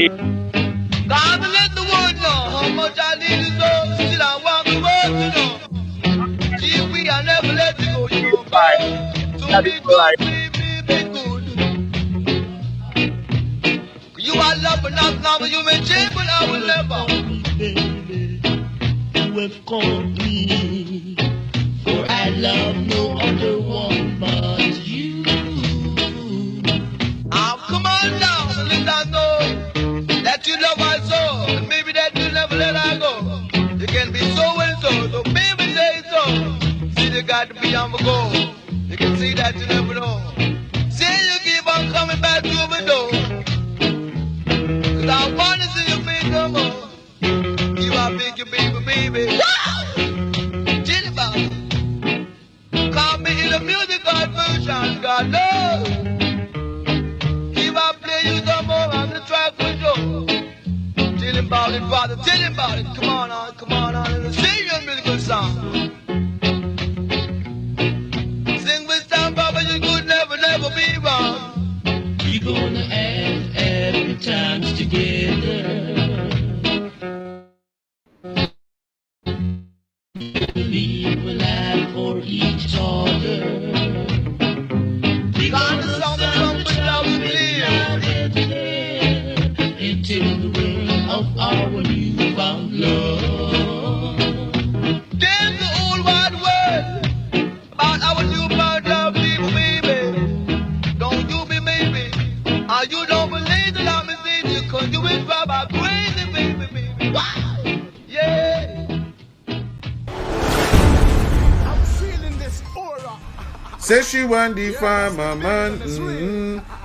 God let the world know how much I need to know. Still I want the world to know. See, we are never let it go, you know. So be good, be good. You are love, but not love, you may change, but I will never. You have called me, for I love no other one but you. I'll come on down and let her know that you love my soul, and maybe that you'll never let her go. You can be so and so, so baby say so. See, you got to be on the go. You can see that you never know. See, you keep on coming back to the door. Cause I wanna see you big no more. You are big, you baby. Wow! Chill about it. Call me in the musical version, God knows. If I play you some more on the track for sure. Tell him about it, brother, tell him about it. Come on, it's a serious musical song. Sing with time, Papa, you could never be wrong. We're gonna add every times together. Believe we'll add for each other. We're gonna song the trumpet now we clear. Into the world of our newfound love. Tell the whole wide world about our newfound love, people, baby. Don't you be maybe. Or you don't believe that I'm a you, cause you is Baba crazy, baby. Wow! Yeah! I'm feeling this aura. Say she want the farmer man.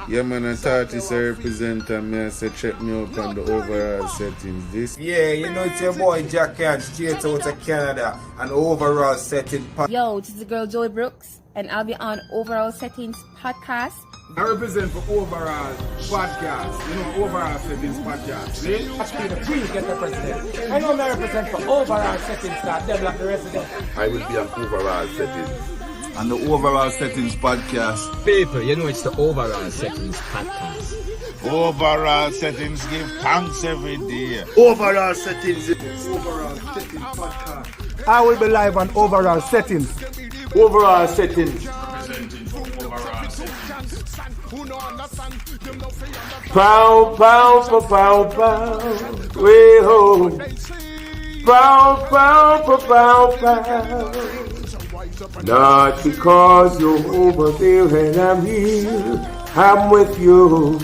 Yeah, man, I thought it's a representative. Me, I said, check me out on the overall settings. This. Yeah, you know, it's your boy Jack and straight out of Canada. And overall setting. Yo, this is the girl Joey Brooks, and I'll be on Overall Settings podcast. I represent for Overall Podcast. You know, Overall Settings Podcast. See? Actually, the queen get the president. I know I represent for Overall Settings that develop the resident. I will be on Overall Settings. And the Overall Settings Podcast. People, you know it's the Overall Settings Podcast. Overall Settings give thanks every day. Overall Settings. Overall Settings Podcast. I will be live on Overall Settings. Overall Settings. Pow, pow, pow, pow, pow, way ho. Pow, pow, pow, pow, pow. Not because you're over there and I'm here, I'm with you.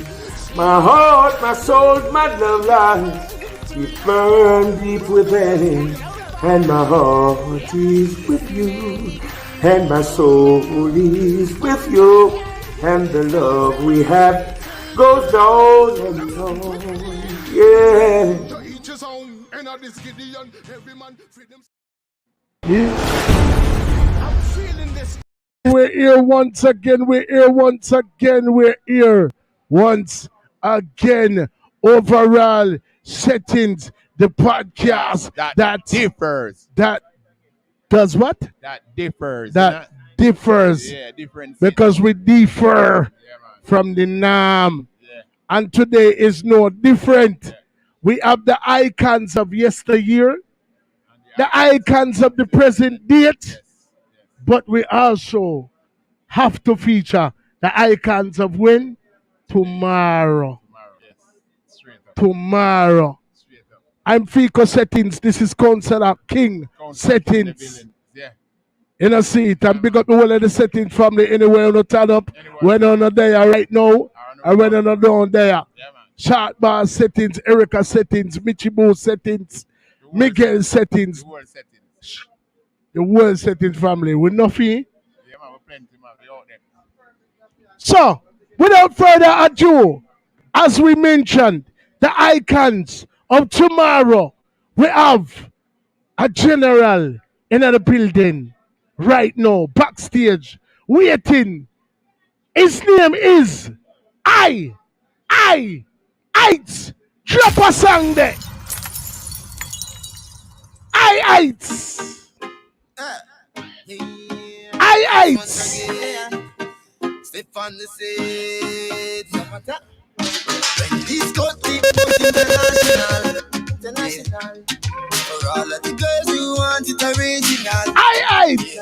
My heart, my soul, my love lies, you burn deep within, and my heart is with you, and my soul is with you, and the love we have goes on and on, yeah. We're here once again, we're here once again. Overall Settings, the podcast that differs. That does what? That differs. That differs. Yeah, different. Because we differ from the norm. Yeah. And today is no different. Yeah. We have the icons of yesteryear, the icons of the present date, but we also have to feature the icons of when? Tomorrow. Tomorrow. I'm Fico Settings. This is Councillor King Settings. You know, see it. And big up the whole of the Settings family anywhere on the turn up. When on the there right now, and when on the down there. Short Bar Settings, Erica Settings, Michibo Settings, Miguel Settings. The World Settings family. With nothing. So, without further ado, as we mentioned, the icons of tomorrow, we have a general in the building right now, backstage, waiting. His name is Iheightz. Drop a song there. Iheightz. Iheightz. Step on the stage. East Coast International. For all of the girls who want it original. Iheightz.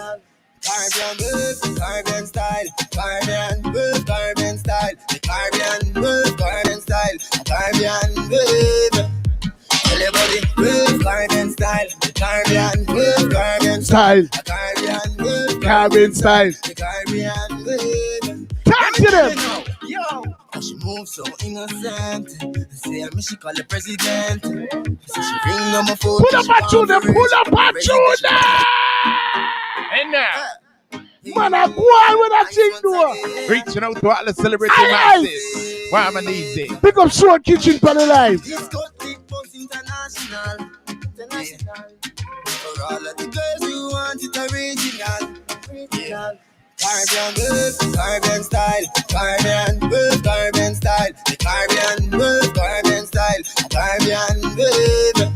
Caribbean move, Caribbean style, Caribbean move, Caribbean style, the Caribbean move, Caribbean style, Caribbean move. Tell everybody move, Caribbean style, the Caribbean move, Caribbean style, Caribbean move, Caribbean style, the Caribbean move. Talk to them. Yo, she moves so innocent. Say me she call the president. Say she ring on my phone. Pull up a tune, pull up a tune. And now, man, I go on with that thing, though. reaching out to all the celebrity masses. Why am I easy? Pick up Soul Kitchen for the live. International. For all of the girls who want it original. Caribbean move, Caribbean style, Caribbean move, Caribbean style, the Caribbean move, Caribbean style, Caribbean move.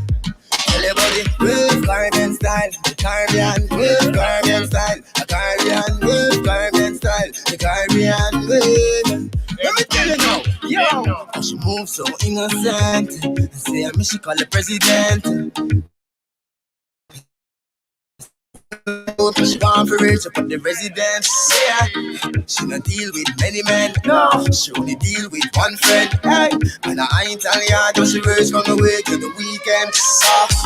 Everybody move, Caribbean style, the Caribbean move, Caribbean style, the Caribbean move, Caribbean style, the Caribbean move. Let me tell you now, yo, she moves so innocent. Say me she call the president. She gone for rich up at the residence. Yeah, she not deal with many men. No, she only deal with one friend. Hey, and I ain't telling ya, just she raise from the way to the weekend.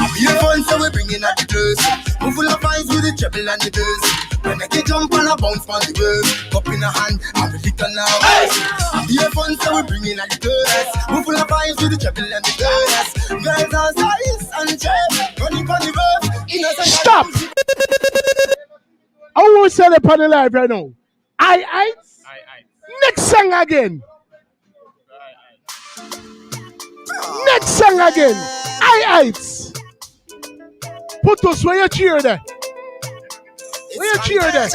I'm here fun, so we bringing out the girls. We full of vibes with the treble and the girls. When I can jump and I bounce on the world. Cup in the hand, I'm a little now. Hey, I'm here fun, so we bringing out the girls. We full of vibes with the treble and the girls. Girls are stylists and treble, running on the road. Stop! I won't say it on the live right now. Iheightz. Next song again. Next song again. Iheightz. Put us where you cheer there. Where you cheer there.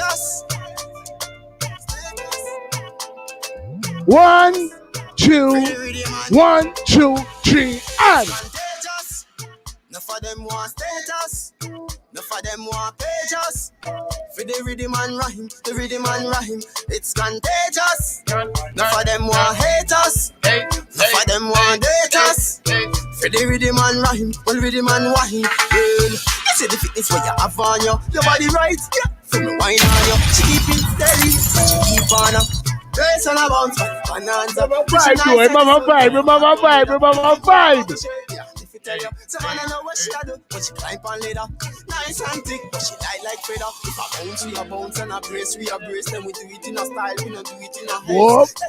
1, 2, 1, 2, 3, and. Enough of them want status. Enough of them want pages. For the rhythm and rhyme, the rhythm and rhyme, it's contagious. Enough of them want haters. Enough of them want daters. For the rhythm and rhyme, well rhythm and wine. You see the fitness where you have on your body right. Yeah. From the wine on you, she keep it steady. She keep on up. Race on a bounce, bananas up. Vibe, remember vibe. Tell you, someone I know what she do, but she climb on ladder. Nice and thick, but she light like feather. If I bounce, we a bounce, and a brace, we a brace. Then we do it in a style, we don't do it in a haste.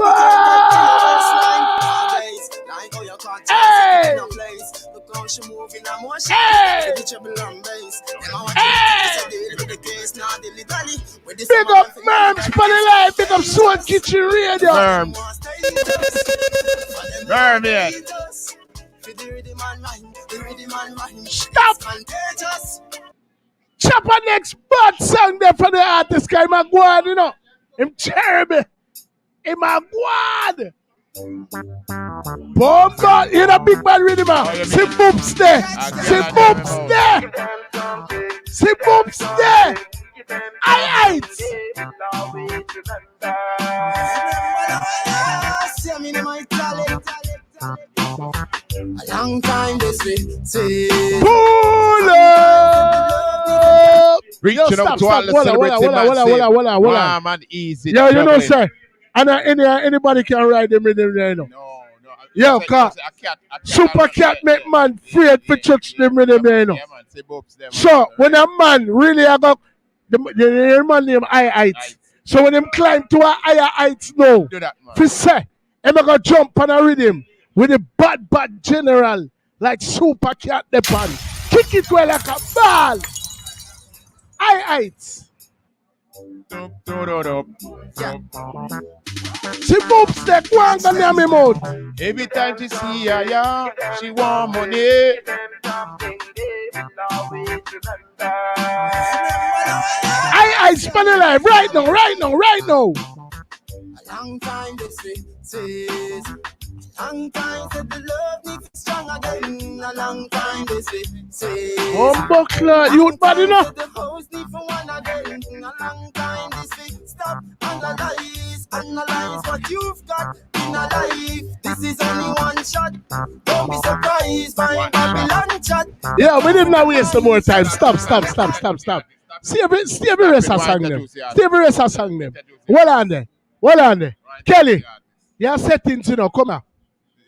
Like how you can't change it in a place. Look how she move in a motion. With the treble and bass. Them I want to deal with the case, now dilly dally. Big up Merms for the life, big up Soul Kitchen Radio. Merms. Merms. Stop! Chop a next bad song there for the artist guy, my God, you know. Him terrible. Him my God. Bomba, you know big bad rhythm, man. See boops there. See boops there. See boops there. Iheightz. A long time this way. Pull up. Reaching out to all the celebrity masses. Man, easy. Yo, you know, sir. And anybody can ride them in there, you know. No. Yo, cat. Super cat make man afraid to touch them in there, you know. Yeah, man. Say boops them. So when a man really got the man named Iheightz. So when him climb to a higher heights now, do that, man. He say, I'm gonna jump on a rhythm with a bad general like Super Cat the pan. Kick it well like a ball. Iheightz. She moves the quang on the mode. Every time she see her, yeah, she want money. I spell it live right now. A long time this says. Long time said the love needs strong again. A long time this says. Buckler, youth body enough. The house need for one again. A long time this stop analyze. Analyze what you've got in a life. This is only one shot. Don't be surprised by Babylon chat. Yeah, we did not waste some more time. Stop. See every rest I sang them. See every rest I sang them. Well on there. Kelly, your settings, you know, come on,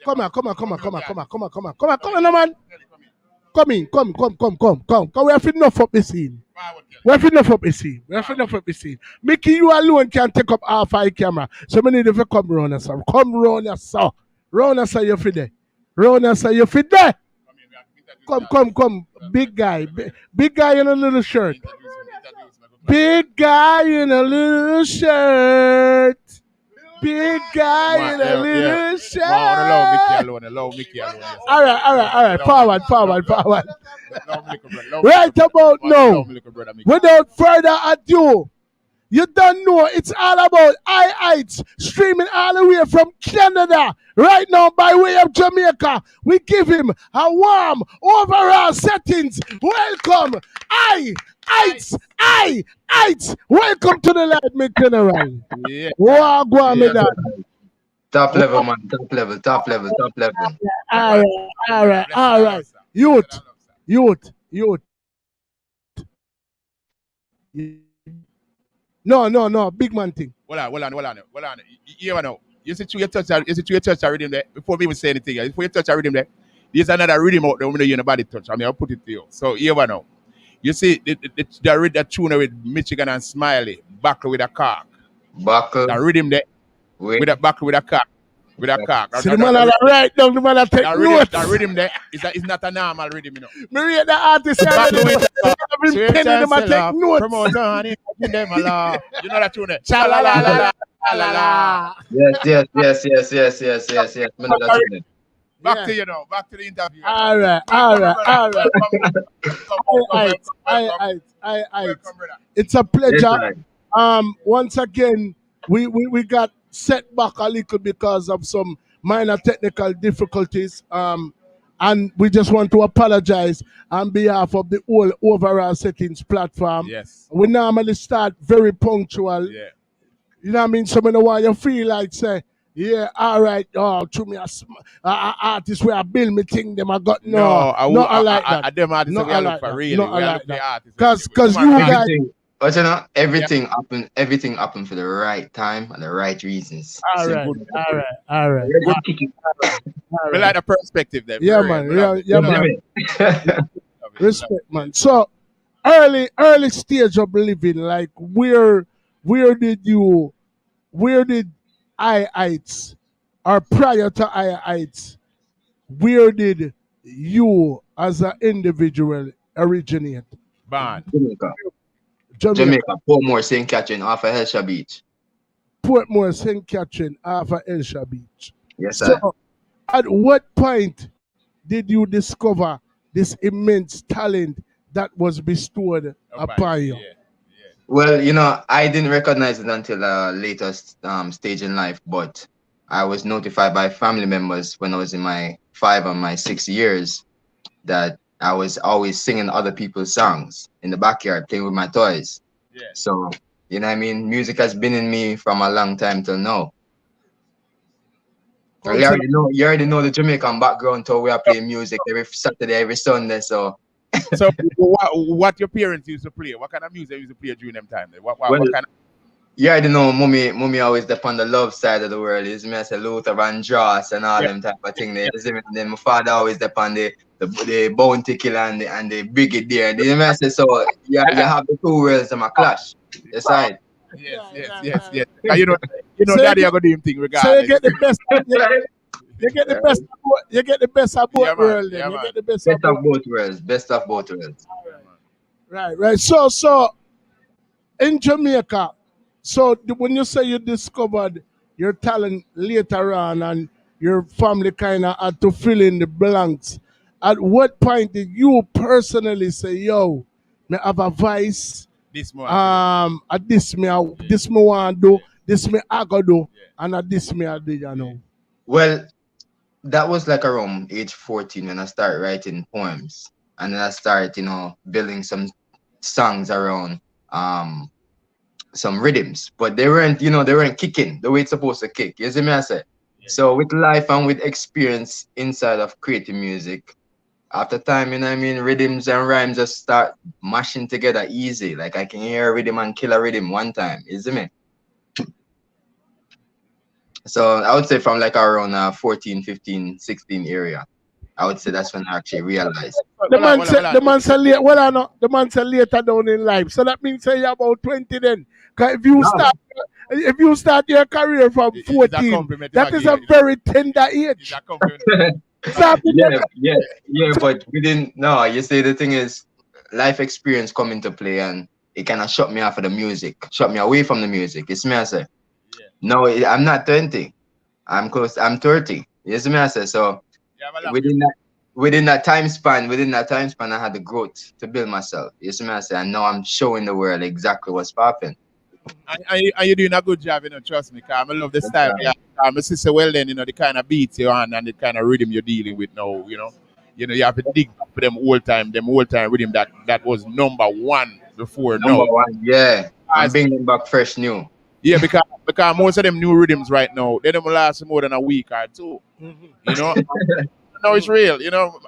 no man. Come. We have enough up the scene. Mickey, you alone can take up half eye camera. So many need to come round us. Come round us, sir. Round us, you fit there. Come. Big guy in a little shirt. Big guy in a little shirt. Allow Mickey alone. All right. Forward. Right about now, without further ado, you don't know it's all about Iheightz, streaming all the way from Canada. Right now, by way of Jamaica, we give him a warm overall settings. Welcome, Iheightz. Welcome to the live, me general. Yeah. Top level, man. Top level. All right. Youth. No, big man thing. Hold on. You know, you see your touch a rhythm there. Before me even say anything, before you touch a rhythm there, there's another rhythm out there when you nobody touch. I mean, I'll put it to you. So you ever know. You see the tune with Michigan and Smiley, buckle with a cock. Buckle. The rhythm there. With a buckle with a cock. See the man are right down, the man are take notes. The rhythm there is not a normal rhythm, you know. Me read the artist here. I've been penning them and take notes. Promoter, honey. You know that tune there. Cha-la-la-la-la. Yes. Me know that tune. Back to you now. Back to the interview. All right. It's a pleasure. Once again, we got set back a little because of some minor technical difficulties. And we just want to apologize on behalf of the whole overall settings platform. Yes. We normally start very punctual. Yeah. You know what I mean? So many why you feel like say, yeah, all right, to me, artists where I build me thing, them I got not like that. Them artists not we are like for that. really. Not We are like looking that. at artists. Because you guys. But you know, everything happened for the right time and the right reasons. All right. We like the perspective there. Yeah, man. Respect, man. So early stage of living, like where did Iheightz, or prior to Iheightz, where did you as an individual originate? Band. Jamaica, Portmore St off of Elsha Beach. Portmore St off of Elsha Beach. Yes, sir. So, at what point did you discover this immense talent that was bestowed upon you? Yeah. Well, you know, I didn't recognize it until a later stage in life, but I was notified by family members when I was in my 5 and my 6 years that I was always singing other people's songs in the backyard, playing with my toys. Yeah. So, you know what I mean? Music has been in me from a long time till now. You already know the Jamaican background, so we are playing music every Saturday, every Sunday, so... So what your parents used to play? What kind of music they used to play during them time? What kind of... You already know, mommy always up on the love side of the world. You see me, I say Luther Van Dross and all them type of thing there. You see me, then my father always up on the Bounty Killer and the Brigadier. You see me, I say, so you have the two worlds in my clash. Yes, right. Yes. You know, so Daddy are gonna do him thing regardless. So you get the best. You get the best. You get the best of both worlds. You get the best of both worlds. Best of both worlds. Right. So in Jamaica, so when you say you discovered your talent later on and your family kind of had to fill in the blanks, at what point did you personally say, "Yo, me have a voice. This me want to do. This me I go do, and at this me I do, you know." Well, that was like around age 14 when I started writing poems, and then I started, building some songs around some rhythms, but they weren't kicking the way it's supposed to kick. You see me I say? So with life and with experience inside of creating music, after time, rhythms and rhymes just start mashing together easy. Like I can hear a rhythm and kill a rhythm one time. You see me? So I would say from like around 14, 15, 16 area, I would say that's when I actually realized. The man said later down in life. So that means say you're about 20 then. Because if you start your career from 14, that is a very tender age. Yeah, but you see the thing is life experience come into play and it kind of shut me off of the music, shut me away from the music. It's me I say. No, I'm not 20. I'm 30. You see me I say. So within that time span, I had the growth to build myself. You see me I say, and now I'm showing the world exactly what's popping. And you're doing a good job, trust me, because I love the style. My sister, well then, the kind of beats you're on and the kind of rhythm you're dealing with now, you have to dig up for them old time rhythm that was number one before. Number one, yeah. I'm bringing them back fresh new. Yeah, because most of them new rhythms right now, they don't last more than a week or two. No, it's real.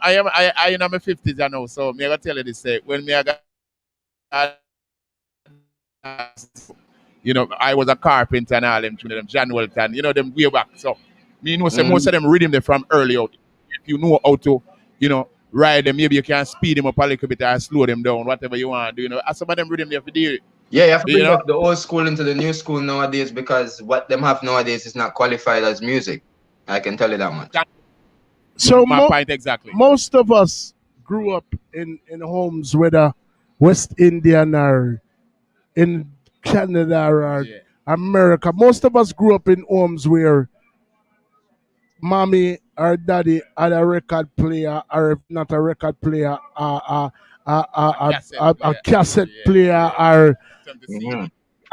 I am in my 50s, I know, so me I gotta tell you this, when me I got I was a carpenter and all them John Welton, them way back. So me know say most of them rhythm they from early out. If you know how to, ride them, maybe you can speed them up a little bit or slow them down, whatever you want to do. Some of them rhythm they have to deal. Yeah, you have to bring up the old school into the new school nowadays because what them have nowadays is not qualified as music. I can tell you that much. So my point exactly. Most of us grew up in homes whether West Indian or in Canada or America. Most of us grew up in homes where mommy or daddy had a record player, or if not a record player, a cassette player, or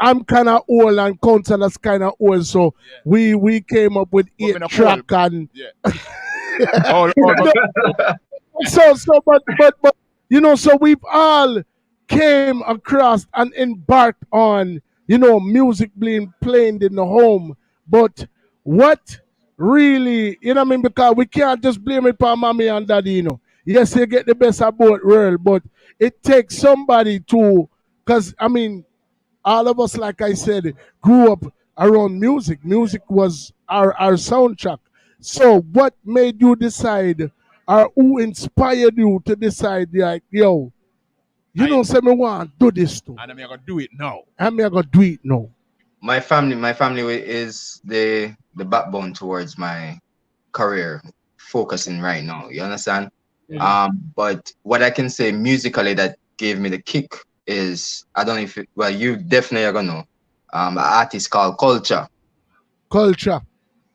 I'm kind of old and Counselor's kind of old, so we came up with 8-track and so we've all came across and embarked on music being played in the home, but what really, because we can't just blame it for mommy and daddy, Yes, you get the best of both worlds, but it takes somebody to, because all of us, like I said, grew up around music. Music was our soundtrack. So what made you decide, or who inspired you to decide, like, yo, say me want to do this too. And I'm going to do it now. My family is the backbone towards my career focusing right now. You understand? But what I can say musically that gave me the kick is, I don't know if you definitely are gonna know. An artist called Culture.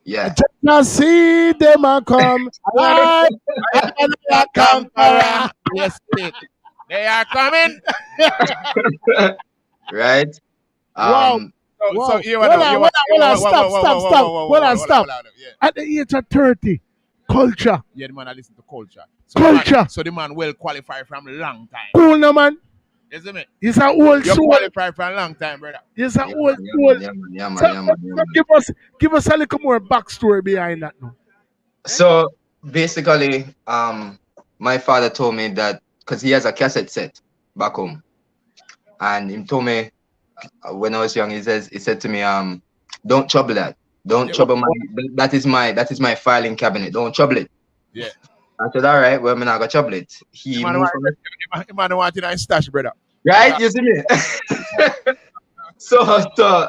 Yeah. Just see them a come. Yes, they are coming. Right? Wow. Stop. At the age of 30, Culture. Yeah, the man I listen to Culture. So the man well qualified from a long time. Cool, no man. Isn't it? He's an old soul. You qualified for a long time, brother. He's an old soul. Give us a little more backstory behind that now. So basically, my father told me that because he has a cassette set back home, and he told me when I was young, he said to me, don't trouble that. Don't trouble that is my filing cabinet. Don't trouble it. Yeah. I said, all right, well, I'm not gonna trouble it. He moved from it. Man wanted a stash, brother. Right? You see me? So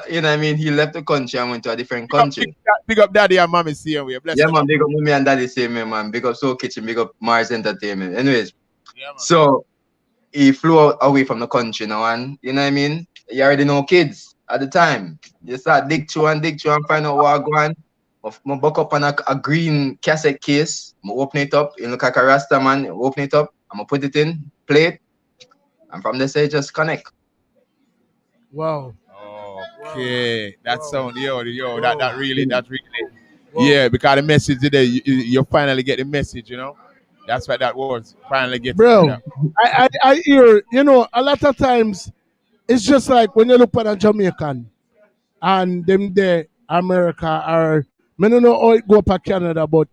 he left the country and went to a different country. Big up daddy and mommy same way. Yeah, man, big up mommy and daddy same way, man. Big up Soul Kitchen, big up Mars Entertainment. Anyways, so he flew away from the country now, and you already know kids at the time. You start dig through and find out what going on. I buck up on a green cassette case. I open it up. You look like a Rasta man. Open it up. I'm gonna put it in, play it, and from there say just connect. Wow. Okay, that sound that really. Whoa. Yeah, because the message today, you finally get the message. That's what that was. Finally get. Bro, I hear. A lot of times it's just like when you look at a Jamaican and them there, America, or I don't know how it go up to Canada, but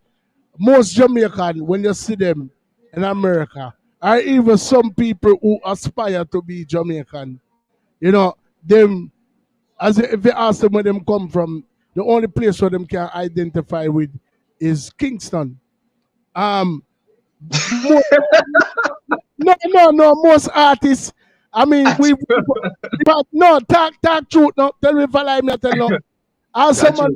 most Jamaican, when you see them in America, or even some people who aspire to be Jamaican, you know, them, as if you ask them where them come from, the only place where them can identify with is Kingston. Mo- no, most artists, I mean, but no, talk truth, no, tell me if I lie, me tell no. As someone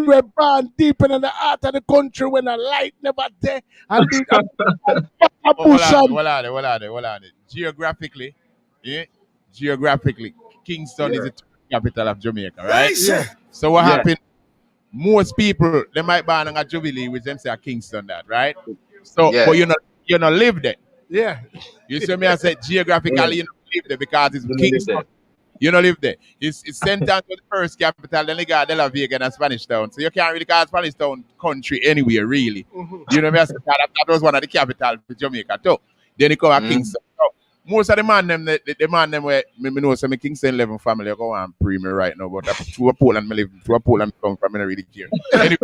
were born deep in the heart of the country when a light never there, and Hold on. Geographically, Kingston is the capital of Jamaica, right? Yeah. So what happened? Most people they might ban on a Jubilee, which them say a Kingston, that right? So, but you not live there. Yeah. You see me? I said geographically you don't live there because it's Kingston. You don't live there. It's sent down to the first capital, then they got De La Vega and Spanish Town. So you can't really call Spanish Town country anywhere, really. You know what I mean? That was one of the capital for Jamaica too. Then they come at Kingston. So most of the man them, the man them where me know some Kingston 11 family go on pre-me right now, but through Portland, me live through Portland come from, I don't really care. Anyway,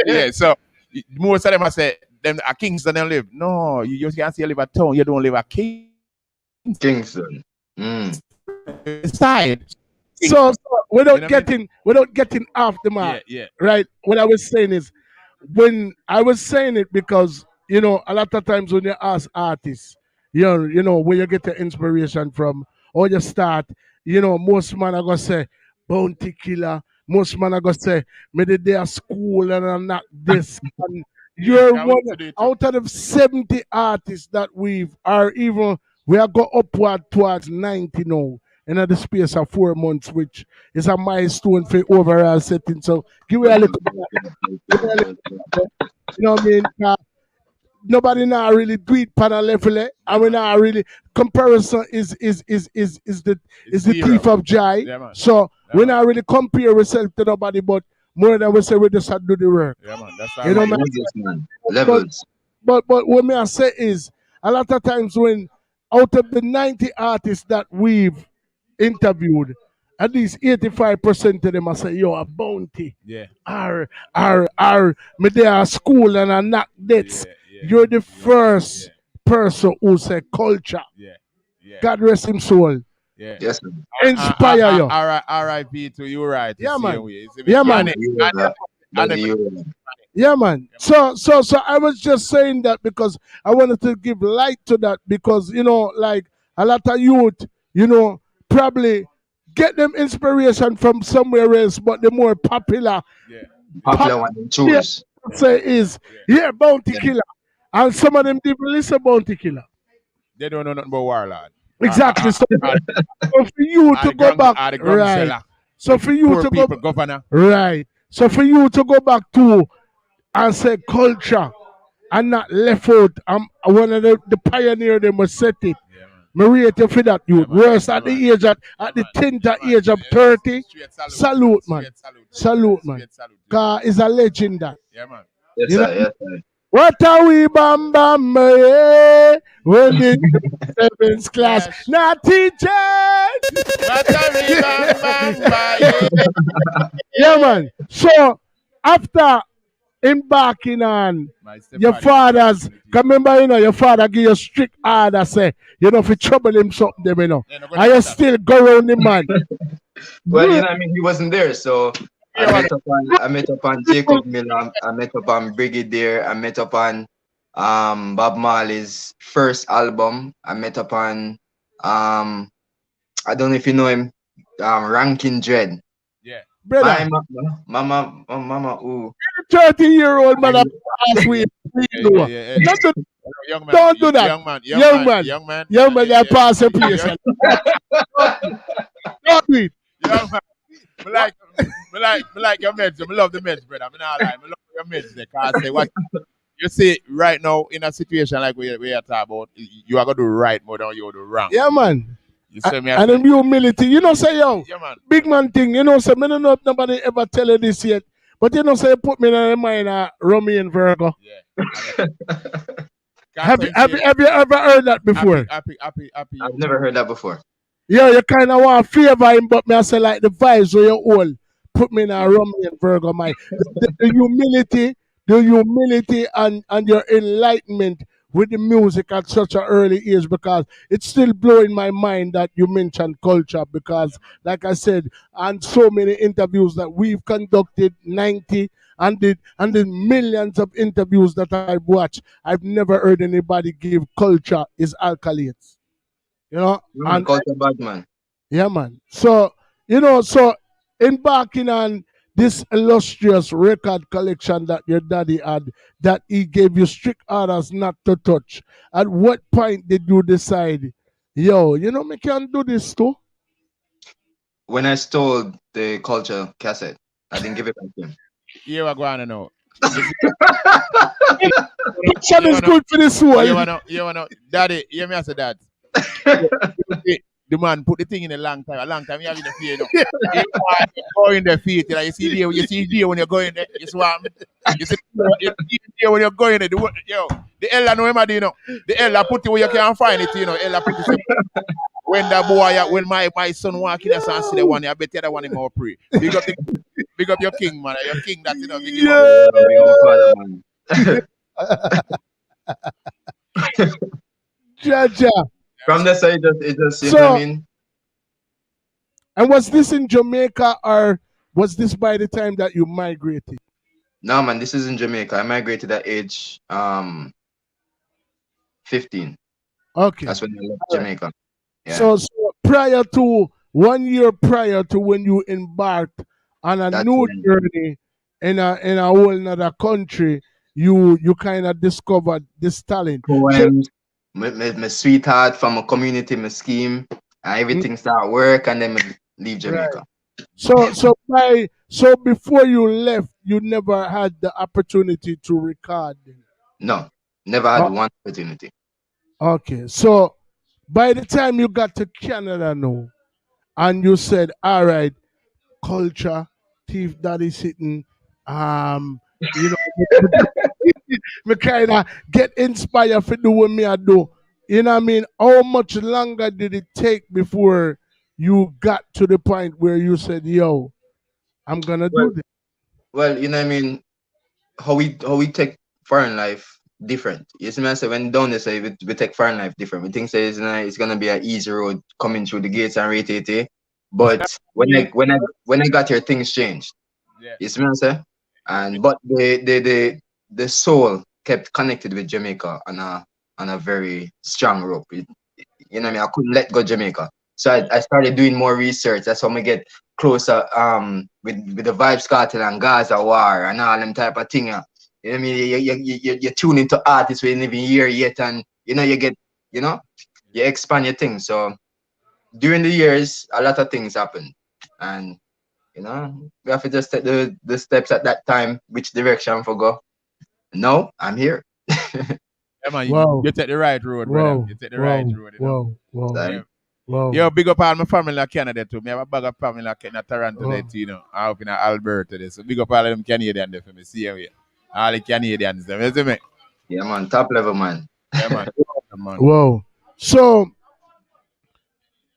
yeah. So most of them I say them at Kingston they live. No, you just can't say you live at town. You don't live at Kingston. Side. So without getting off the mark, right? What I was saying is, when I was saying it because you know a lot of times when you ask artists, you know where you get your inspiration from or you start, you know most man are gonna say Bounty Killer. Most man are gonna say me did their school and I'm not this. And you're one out of the 70 artists that we are go upward towards 90 now. In the space of 4 months, which is a milestone for overall setting. So give me a little you know what I mean? Nobody now really do it panel level. I mean now really comparison is the thief of joy. Yeah, so we not really compare ourselves to nobody, but more than we say we just have to do the work. Yeah, man. That's you know, man. Levels. But what may I say is a lot of times when out of the 90 artists that we've interviewed, at least 85% of them I say, yo, a Bounty. Yeah. Me there at school and I knock debts. You're the first person who said culture. Yeah. God rest him soul. Yeah. Yes, Inspire you. R.I.P. to you, right? Yeah, man. Yeah, man. So I was just saying that because I wanted to give light to that because, you know, like a lot of youth, you know, probably get them inspiration from somewhere else, but the more popular one to choose. Say is Bounty Killer. And some of them didn't listen Bounty Killer. They don't know nothing about Warlord. Exactly. So for you to go back, right? So for you to go, governor, right? So for you to go back to and say culture and not left out. I'm one of the pioneer. They must set it. Maria to for that you. Worse at the age at the tender age of 30. Salute, man. Salute, man. Cause it's a legend that. Yeah, man. Yes, sir. Yes, sir. What are we bam bam yeah? When the seventh class not teachers. What are we bam bam yeah, man. So after embarking on your father's, remember, you know, your father give you strict order, say, you know, if you trouble him something, you know, and you still go around the man. Well, you know, I mean, he wasn't there, so I met up on Jacob Miller, I met up on Brigadier, I met up on Bob Marley's first album, I met up on I don't know if you know him, Rankin Dread. Yeah. Brother. Mama, ooh. 30-year-old man ask we don't do that. Young man, that pass a place. Don't do it. Young man. I like your meds. I love the meds, brother. I love your meds. Because say what you see right now in a situation like we are talking about, you are gonna do right more than you do wrong. Yeah, man. You see me? And the humility, you know, say yo, yeah, man. big man thing, you know, say me don't know if nobody ever tell you this yet, but you know, say put me in the mind Romy and Virgo. Yeah. Have you ever heard that before? Happy. I've never heard that before. Yeah, you kind of want to favor him, but me I say like the vibes where you all put me in a Romeo and Virgo mind. The humility and your enlightenment with the music at such an early age, because it's still blowing my mind that you mentioned culture, because like I said, and so many interviews that we've conducted, 90 and the millions of interviews that I've watched, I've never heard anybody give culture is alkalites. You know, and Culture bad man. yeah, man. So, so embarking on this illustrious record collection that your daddy had, that he gave you strict orders not to touch, at what point did you decide, yo, me can do this too? When I stole the culture cassette, I didn't give it back to him. You are going to know. Picture is good for this one. You know, daddy, hear me as a dad. The man put the thing in a long time. You have in the feet, you go in the feet. You see there when you're going there. You see there when you're going there. The Ella know him, the Ella put it where you can't find it, Ella put it when that boy, when my son walk in, I see the one, I bet the other one is more pray. Big up your king, man. Your king that, Jaja. From the side, it just, you know what I mean? And was this in Jamaica, or was this by the time that you migrated? No, man, this is in Jamaica. I migrated at age 15. Okay. That's when I left Jamaica. Yeah. So 1 year prior to when you embarked on a new journey in a whole another country, you kind of discovered this talent. Poems, my sweetheart from a community, my scheme, and everything start work, and then leave Jamaica. Right. So before you left, you never had the opportunity to record. No, never had one opportunity. Okay, so by the time you got to Canada now, and you said, all right, culture, Thief Daddy sitting, me kind of get inspired for do what me I do. You know what I mean? How much longer did it take before you got to the point where you said, yo, I'm going to do this? Well, you know what I mean? How we take foreign life different. You see me I say when down there say we take foreign life different. We think say it's gonna be an easy road coming through the gates and rate. But when I got here, things changed. Yeah. You see me I say? But the soul kept connected with Jamaica on a very strong rope. You know what I mean? I couldn't let go Jamaica. So I started doing more research. That's how I get closer with the Vibes Cartel and Gaza War and all them type of thing. You know what I mean? You tune into artists we didn't even hear yet, and you get, you expand your thing. So during the years, a lot of things happen. And we have to just take the steps at that time, which direction for go. No, I'm here. Yeah, man, you take the right road, brother. You take the right road. Wow. Yo, big up all my family in Canada too. Me have a bag of family in Toronto, I hope in Alberta there. So big up all of them Canadians there for me. See you here. All the Canadians there, you see me? Yeah, man, top level, man. Yeah, man. Whoa. So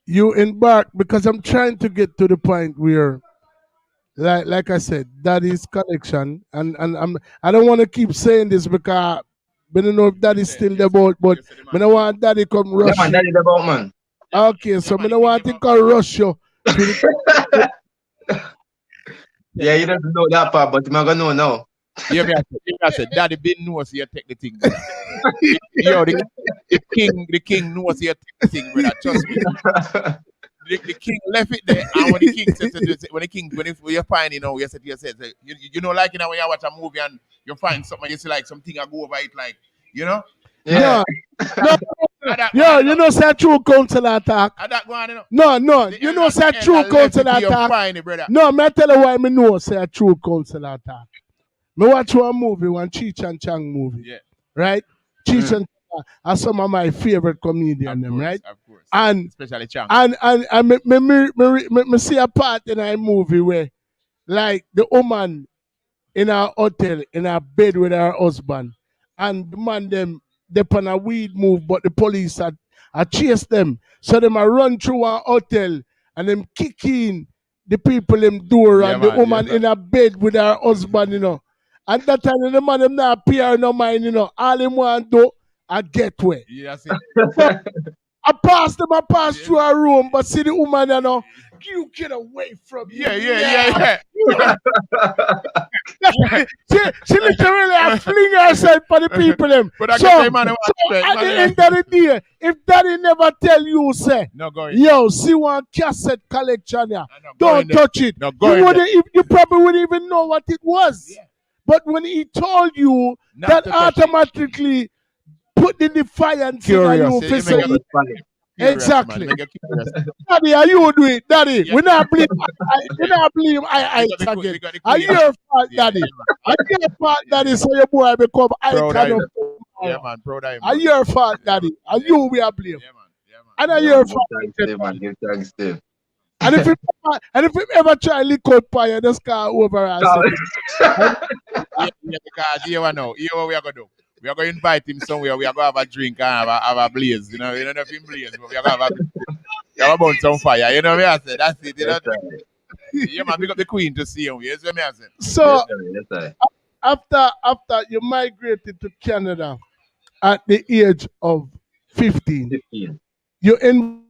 you embark, because I'm trying to get to the point where, like I said, that is connection, and I don't want to keep saying this because I don't know if that is still the boat, but I don't want daddy come rush. Yeah, man, daddy the boat, man. Okay, so I don't want to come rush you. Yeah, you don't know that part, but I'm gonna know now. Yeah, I said, daddy been knows you take the thing, brother. Yo, the king knows you take the thing, brother. Trust me. The king left it there, and when the king said, when you find, you said to yourself, like when you watch a movie and you find something, you see like something I go over it, like, Yeah. No. Say true counsel attack. No, say true counsel attack. No, me tell you why me know say a true counsel attack. Me watch one movie, one Cheech and Chang movie. Yeah. Right? Cheech and Chang are some of my favorite comedians, right? Of course. And especially Chang. And me see a part in a movie where, like, the woman in her hotel, in her bed with her husband, and the man them they on a weed move, but the police had chase them. So them a run through a hotel and them kick in the people them door and the woman in a bed with her husband, you know. And that time the man them not appear no mind, you know. All him want do a getaway. Yeah, see. I pass through a room, but see the woman, you know, you get away from me. Yeah. she literally fling herself for the people them. But so at the end of the day, if daddy never tell you, say, no, yo, see one cassette collection here, don't touch it. No, you probably wouldn't even know what it was. Yeah. But when he told you, that automatically put the defiance in you. Exactly. Daddy, are you do it? Daddy, we not believe Iheightz again. Are you your fault, Daddy? Are you your fault, Daddy, so your boy become icon of yeah, man, bro, are you your fault, Daddy? Are you we are blame? Yeah, man. And are you your fault? Thanks, Dave. And if you ever try lick out pie, just call over and because you know what we are gonna do. We are going to invite him somewhere. We are going to have a drink and have a blaze. You know if him blaze, but we are going to have a some fire. You know what I said? That's it. You know? Yeah, man, pick up the queen to see him. You know what I said? So, after you migrated to Canada at the age of 15. You embarked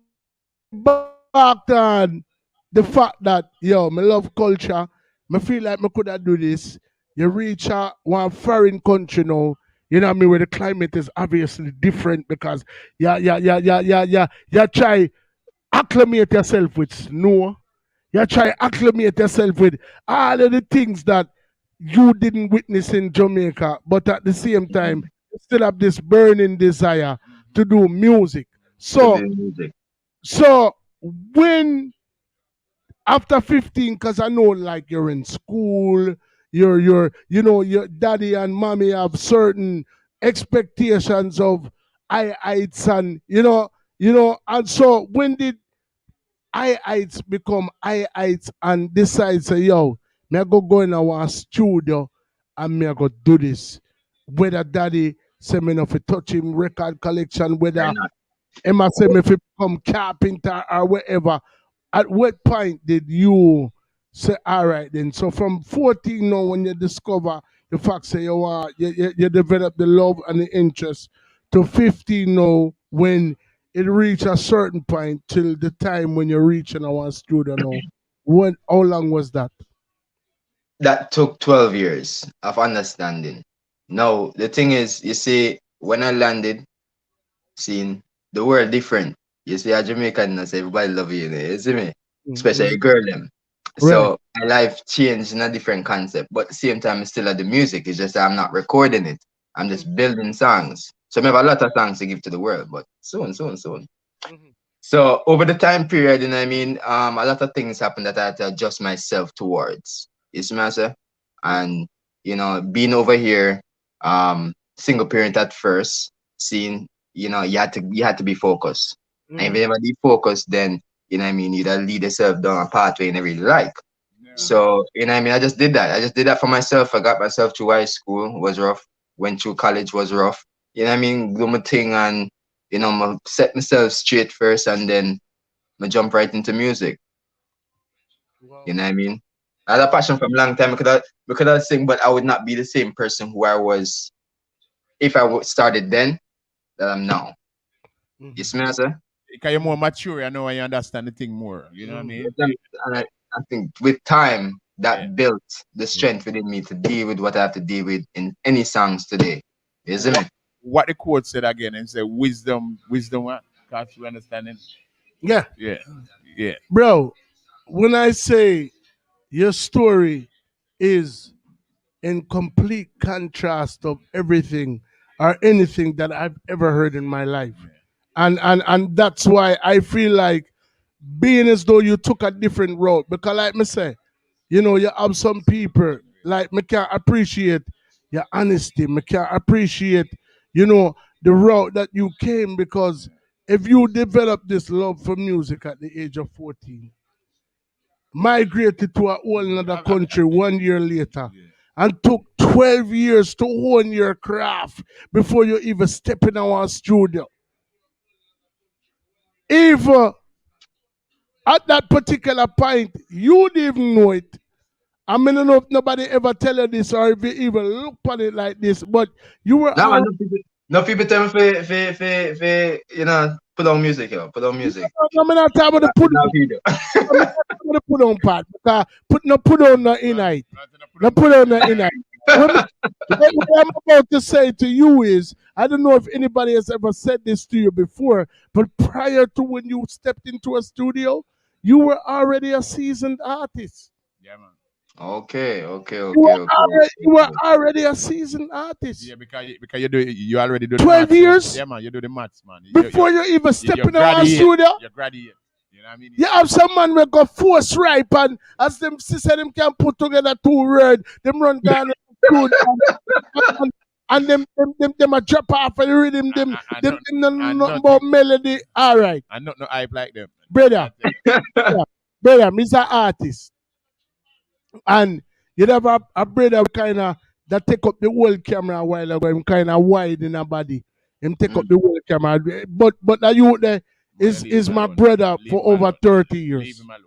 on the fact that, yo, me love culture. Me feel like me could have do this. You reach one foreign country now. You know what I mean? Where the climate is obviously different because you try acclimate yourself with snow. You try acclimate yourself with all of the things that you didn't witness in Jamaica, but at the same time, you still have this burning desire to do music. So when after 15, because I know like you're in school, your daddy and mommy have certain expectations of Iheightz and and so when did Iheightz become Iheightz and decide say, yo, me I go in our studio and me I go do this. Whether daddy say me no fi touch him record collection, whether Emma say me fi become carpenter or whatever. At what point did you say, all right then? So from 14 now, when you discover the fact say you develop the love and the interest, to 15 now, when it reach a certain point till the time when you're reaching our studio now, how long was that? That took 12 years of understanding. Now, the thing is, you see, when I landed, seeing the world different. You see, a Jamaican, everybody love you see me? Especially a girl them. Right. So my life changed in a different concept. But at the same time, it's still at the music. It's just that I'm not recording it. I'm just building songs. So I have a lot of songs to give to the world, but soon. So over the time period, you know what I mean, a lot of things happened that I had to adjust myself towards. You see me, sir? And, being over here, single parent at first, seeing, you had to be focused. And if you never be focused, then, you know what I mean, you'd lead yourself down a pathway you never really like. Yeah. So, you know what I mean, I just did that. I just did that for myself. I got myself through high school, was rough. Went through college, was rough. You know what I mean, do my thing and, I set myself straight first and then I jump right into music. Wow. You know what I mean? I had a passion from a long time. I could have sing, but I would not be the same person who I was if I started then that I'm now. You see me, sir? Because you're more mature, I know, and you understand the thing more. You know what I mean? And I think with time, that built the strength within me to deal with what I have to deal with in any songs today. Isn't it? What the quote said again, and said wisdom what? Can't you understand it? Yeah. Bro, when I say your story is in complete contrast of everything or anything that I've ever heard in my life. And that's why I feel like being as though you took a different road. Because like me say, you have some people, like me can't appreciate your honesty. Me can't appreciate, the route that you came, because if you develop this love for music at the age of 14, migrated to a whole another country 1 year later, and took 12 years to hone your craft before you even step in our studio. If at that particular point you didn't even know it, I mean, I don't know if nobody ever tell you this or if you even look at it like this, but you were No, man, no people tell me for you know, put on music, yo. Put on music. I'm not talking about the put on, put on part. Because put on the Iheightz. No put on the Iheightz. What I'm about to say to you is, I don't know if anybody has ever said this to you before, but prior to when you stepped into a studio, you were already a seasoned artist. Yeah, man. Okay. You were already a seasoned artist. Yeah, because you already do 12 the years? Yeah, man, you do the maths, man. Before you even step in our studio? You graduate. You know what I mean? You have some man will go force ripe and as them sister them can put together 2 words, them run down and them a drop off and rhythm them nothing about melody. All right. I'm not no hype like them. Brother, Mr. Artist. And you have a brother kind of that take up the whole camera a while ago, him kind of wide in a body. Him take up the whole camera. But that you there is my brother for over 30 years. Leave him alone.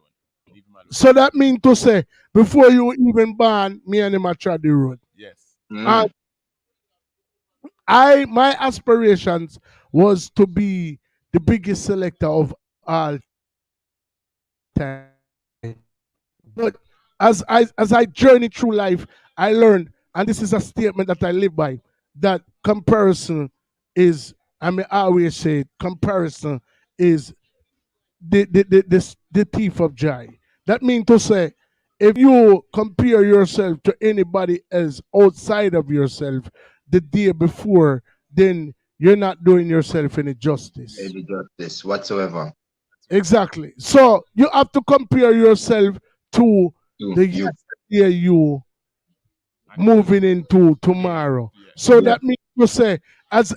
So that means to say, before you even born, me and him a tried the road. Yes. And my aspirations was to be the biggest selector of all time. But as I journey through life, I learned, and this is a statement that I live by, that comparison is, I mean, I always say it, comparison is the thief of joy. That means to say, if you compare yourself to anybody else outside of yourself the day before, then you're not doing yourself any justice. Any justice whatsoever. Exactly. So you have to compare yourself to the yesterday you moving into tomorrow. So that means to say, as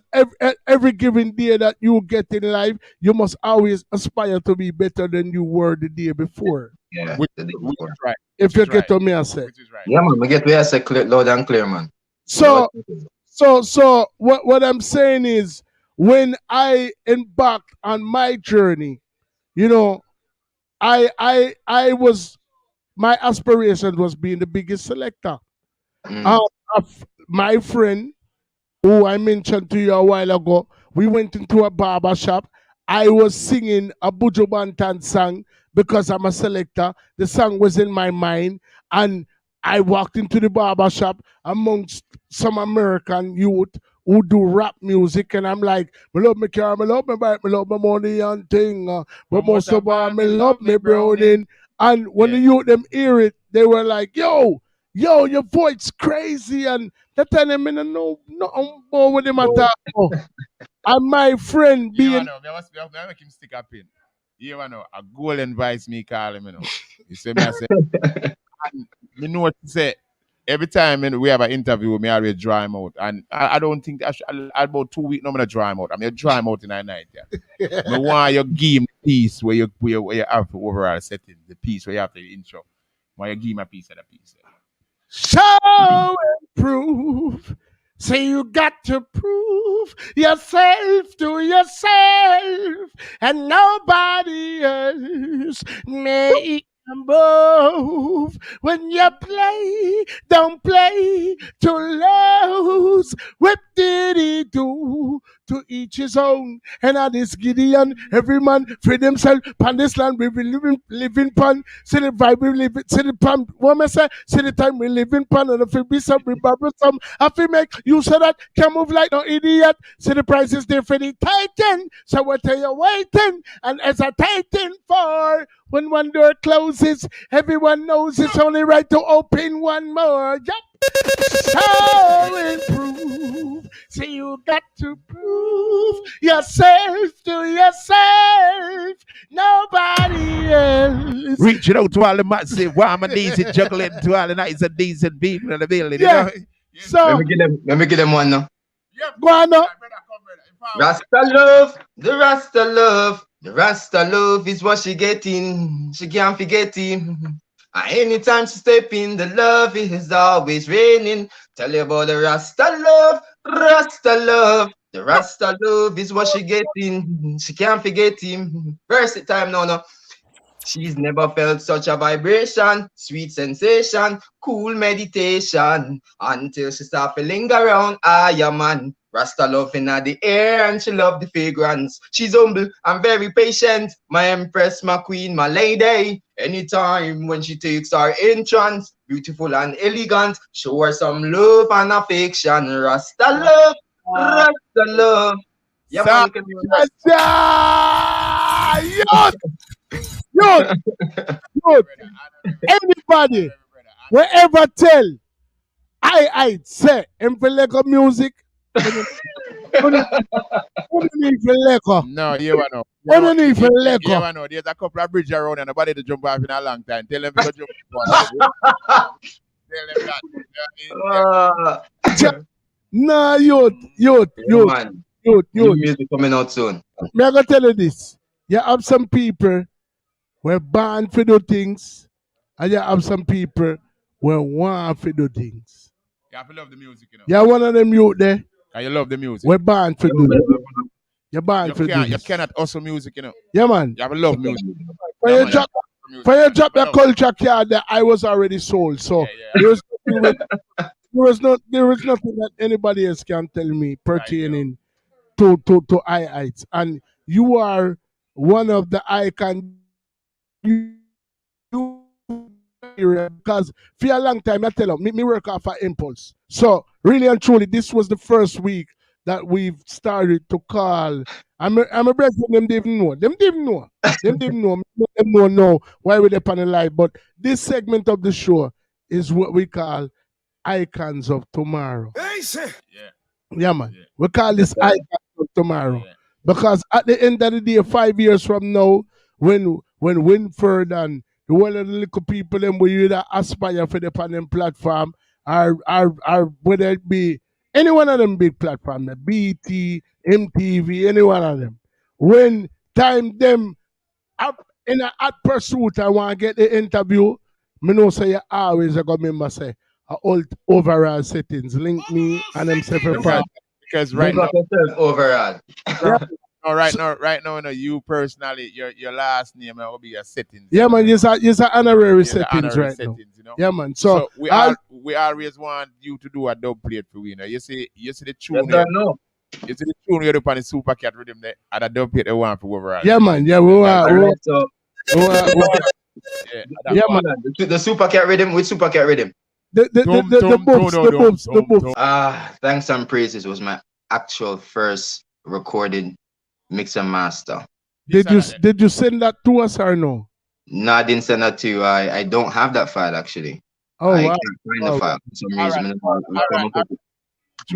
every given day that you get in life, you must always aspire to be better than you were the day before. Yeah, which is right. If you get to me, I say. Yeah, man, we get where I say clear, loud and clear, man. So what I'm saying is, when I embarked on my journey, you know, I was, my aspiration was being the biggest selector. My friend, who I mentioned to you a while ago, we went into a barber shop. I was singing a Buju Banton song because I'm a selector. The song was in my mind, and I walked into the barber shop amongst some American youth who do rap music, and I'm like, me love me car, me love me bike, me love my money and thing, but most of all, me love me browning. And when the youth them hear it, they were like, yo, your voice crazy, and that time I didn't know nothing more with him at all. And my friend being, you know, I make him stick up in. You know, a golden voice me call him, you know. You see me, I say, and you know what to say. Every time we have an interview, me always draw him out, and I don't think about 2 weeks. No, I'm gonna draw him out. I'm gonna draw him out in a night. Yeah, I want you give him the piece where you have the overall setting, the piece where you have the intro. Why you give him a piece of the piece? Show and prove. Say you got to prove yourself to yourself, and nobody else make a move. When you play, don't play to lose. What did he do? To each his own. And at this Gideon, every man free themselves. Pan this land we be living pan. See the vibe we live it. See the pan. What I say? See the time we live in pan. And if it be some, we bubble some. If we make you so that can move like no idiot. See the price is there for the titan. So what are you waiting? And as a titan for, when one door closes, everyone knows it's only right to open one more. Yep. So improve. So you got to prove yourself to yourself. Nobody else. Reaching out to all the massive, warm and easy, juggling to all the nice and decent people in the building. Yeah. You know? So let me give them one now. Go on now. Rasta love, the Rasta love. The Rasta love is what she getting. She can't forget him. Anytime she step in, the love is always raining. Tell you about the Rasta love, Rasta love. The Rasta love is what she getting. She can't forget him. Verse it time now, no. She's never felt such a vibration, sweet sensation, cool meditation, until she start feeling around. Yeah, man. Rasta love in the air and she love the fragrance. She's humble and very patient. My empress, my queen, my lady. Anytime when she takes her entrance, beautiful and elegant, show her some love and affection. Rasta love, Rasta love. Yeah, man, look at me. Youth, anybody, wherever tell Iheightz say him for Lego music. No, you know. Underneath for Lego. You know, there's a couple of bridges around and nobody to jump off in a long time. Tell them to go jump off. Tell them that. Nah, youth. Music coming out soon. Me I gonna tell you this. You have some people who born for do things, and you have some people who want for do things. You have to love the music, you know. You're one of them youth there. And you love the music. We're born for do it. You're born for do it. You cannot also music, you know. Yeah, man. You have to love music. For your drop your culture card there, I was already sold. So there was nothing that anybody else can tell me pertaining to Iheightz. And you are one of the icons. Because for a long time I tell them, me work off an impulse. So really and truly, this was the first week that we've started to call. I'm a brethren, them didn't know. Them didn't know why we're up on the live. But this segment of the show is what we call Icons of Tomorrow. Yeah, man. Yeah. We call this Icons of Tomorrow. Yeah. Because at the end of the day, 5 years from now, when Winford and the one of the little people them will either aspire for the panel platform or whether it be any one of them big platforms, BT, MTV, any one of them. When time them up in a hot pursuit, I want to get the interview, me know say you always I got remember say old overall settings. Link me and them separate parts. Because right now overall. No, right now, you personally, your last name will be a settings. Yeah, man, you're honorary settings right now. You know? Yeah, man. So we always want you to do a dub plate for we, you know. You see the tune. Yes, no. You see the tune you're up on the Super Cat rhythm there, and a dub plate they want for overall. Yeah, man. Yeah, yeah, man. The Super Cat rhythm with Super Cat rhythm. The books. Thanks and Praises was my actual first recorded mix and master. Did you send that to us or no? No, I didn't send that to you. I don't have that file actually. Oh, I can't find the file for some reason.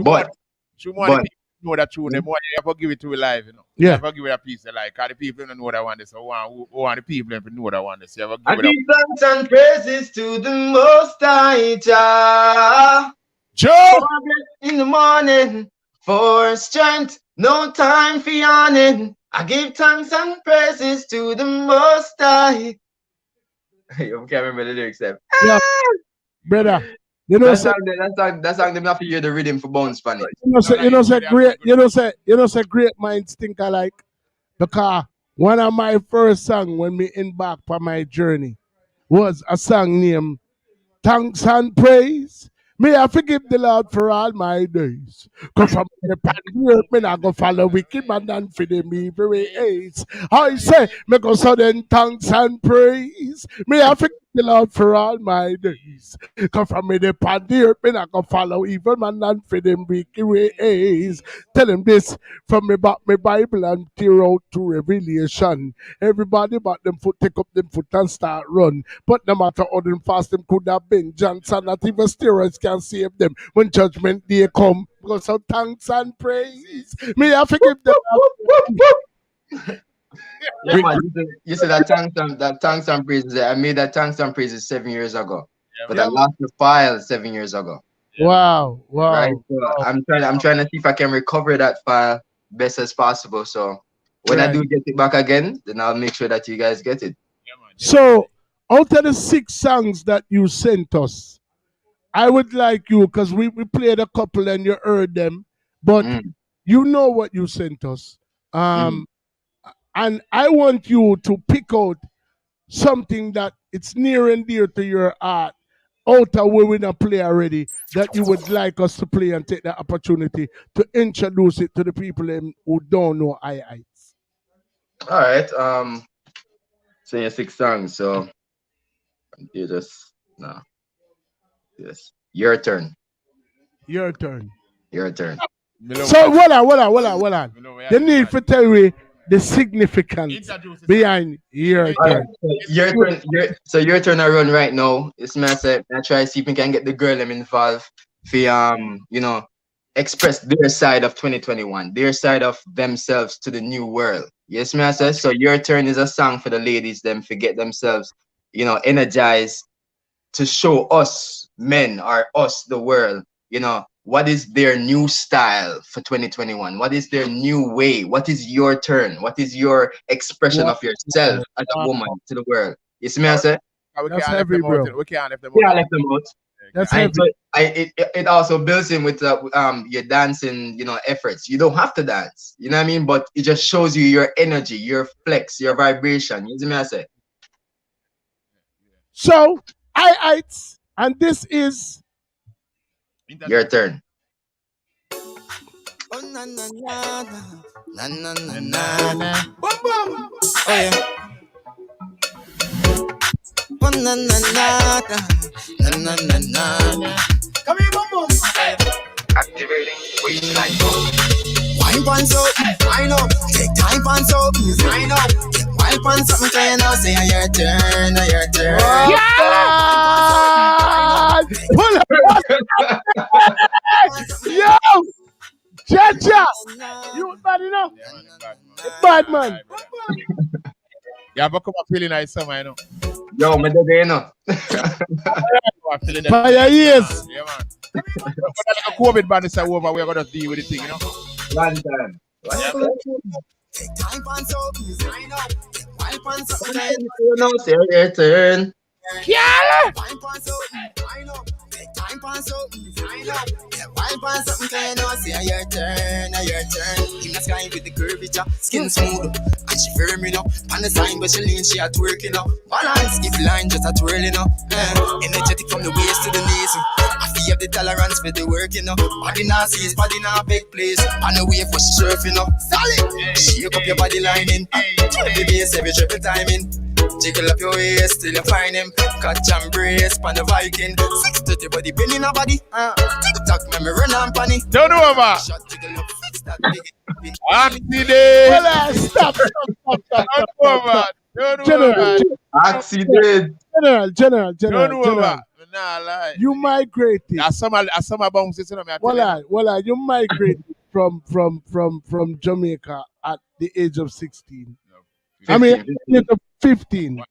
But know that tune, the more you have to give it to a live, you know. Yeah. You have to give it a piece of like, because the people don't know what I want this. So want the people to know what I want this. You have to give thanks and praises to the Most High Jah. Joe! In the morning for strength, no time for yawning. I give thanks and praises to the Most High. You can't remember the lyrics there. Yeah. Brother. You know, that song them have to hear the rhythm for bounce funny. Great minds think alike. Because one of my first songs when we embarked on my journey was a song named Thanks and Praise. May I forgive the Lord for all my days. Because from the pandemic, me not go follow wicked man and for them evil ways. I say, me go sudden thanks and praise. May I forgive the Lord for all my days. Because from the pandemic, me not go follow evil man and for them wicked ways. Tell him this from me back my Bible and tear out to Revelation. Everybody but them foot take up them foot and start run. But no matter how them fast them could have been, Johnson not even steroids can save them when judgment day come. Because of thanks and praise. May I forgive them. Yeah, man, you said that thanks and praises. I made that thanks and praises 7 years ago. Yeah, but I lost the file 7 years ago. Wow. Right? So I'm trying to see if I can recover that file best as possible. So when I do get it back again, then I'll make sure that you guys get it. So Out of the 6 songs that you sent us, I would like you, because we played a couple and you heard them, but you know what you sent us. And I want you to pick out something that it's near and dear to your heart, out of where we not play already, that you would like us to play and take the opportunity to introduce it to the people who don't know Iheightz. All right. So yeah, 6 songs. So you just no. Yes. Your turn. Your turn. Your turn. So hold on. You need to tell me the significance behind your turn. So your turn I run right now. It's me I say I try to see if we can get the girl them involved for express their side of 2021, their side of themselves to the new world. Yes, me I say. So your turn is a song for the ladies them forget themselves, energized to show us men or us the world, what is their new style for 2021? What is their new way? What is your turn? What is your expression of yourself as a woman to the world? You see me, I say? That's heavy, bro. We can't let them out. Yeah, I left them out. That's heavy. It also builds in with your dancing, efforts. You don't have to dance, you know what I mean? But it just shows you your energy, your flex, your vibration. You see me, I say? So, Iheightz, and this is your turn. Oh na na na na na na na na. Boom boom. Oh yeah. Oh na na na na na na na. Come here, boom boom. Activating waistline. Wine pants up, wine up. Take time pants up, wine up. Wine pants up, say say your turn, your turn. Pull up. Yo, Chacha, you bad enough. Bad man. Yeah, but come on, feeling nice summer, Yo, me did By your ears. Yeah, man. But like a COVID ban is over, we're gonna deal with the thing, One time. Take time pants up, wine up. Wine pants up, say your turn. Yeah. Wine pants up, wine up. Take time pants up, wine up. Wine pants up, say your turn, your turn. In the sky with the curvature, skin smooth, and she firm, on the sign, but she lean, she a twerking, balance, if line, just a twirling, energetic from the waist to the knees. I feel the tolerance for the work, body not sees, body not big place. On the wave for she surfing, solid. Shake up your body lining, the bass every triple timing. Jiggle up your waist till you find him. Catch and brace pan the Viking. 630 body bending a body. Tick-tock memory run and panny. Don't know about. Jiggle up, fix that big. Accident. Well, stop. Don't know about. Accident. General. Don't know about. Nah, lie. You migrated. As some bounces, Well, you migrated from Jamaica at the age of 16. I mean, age of 15.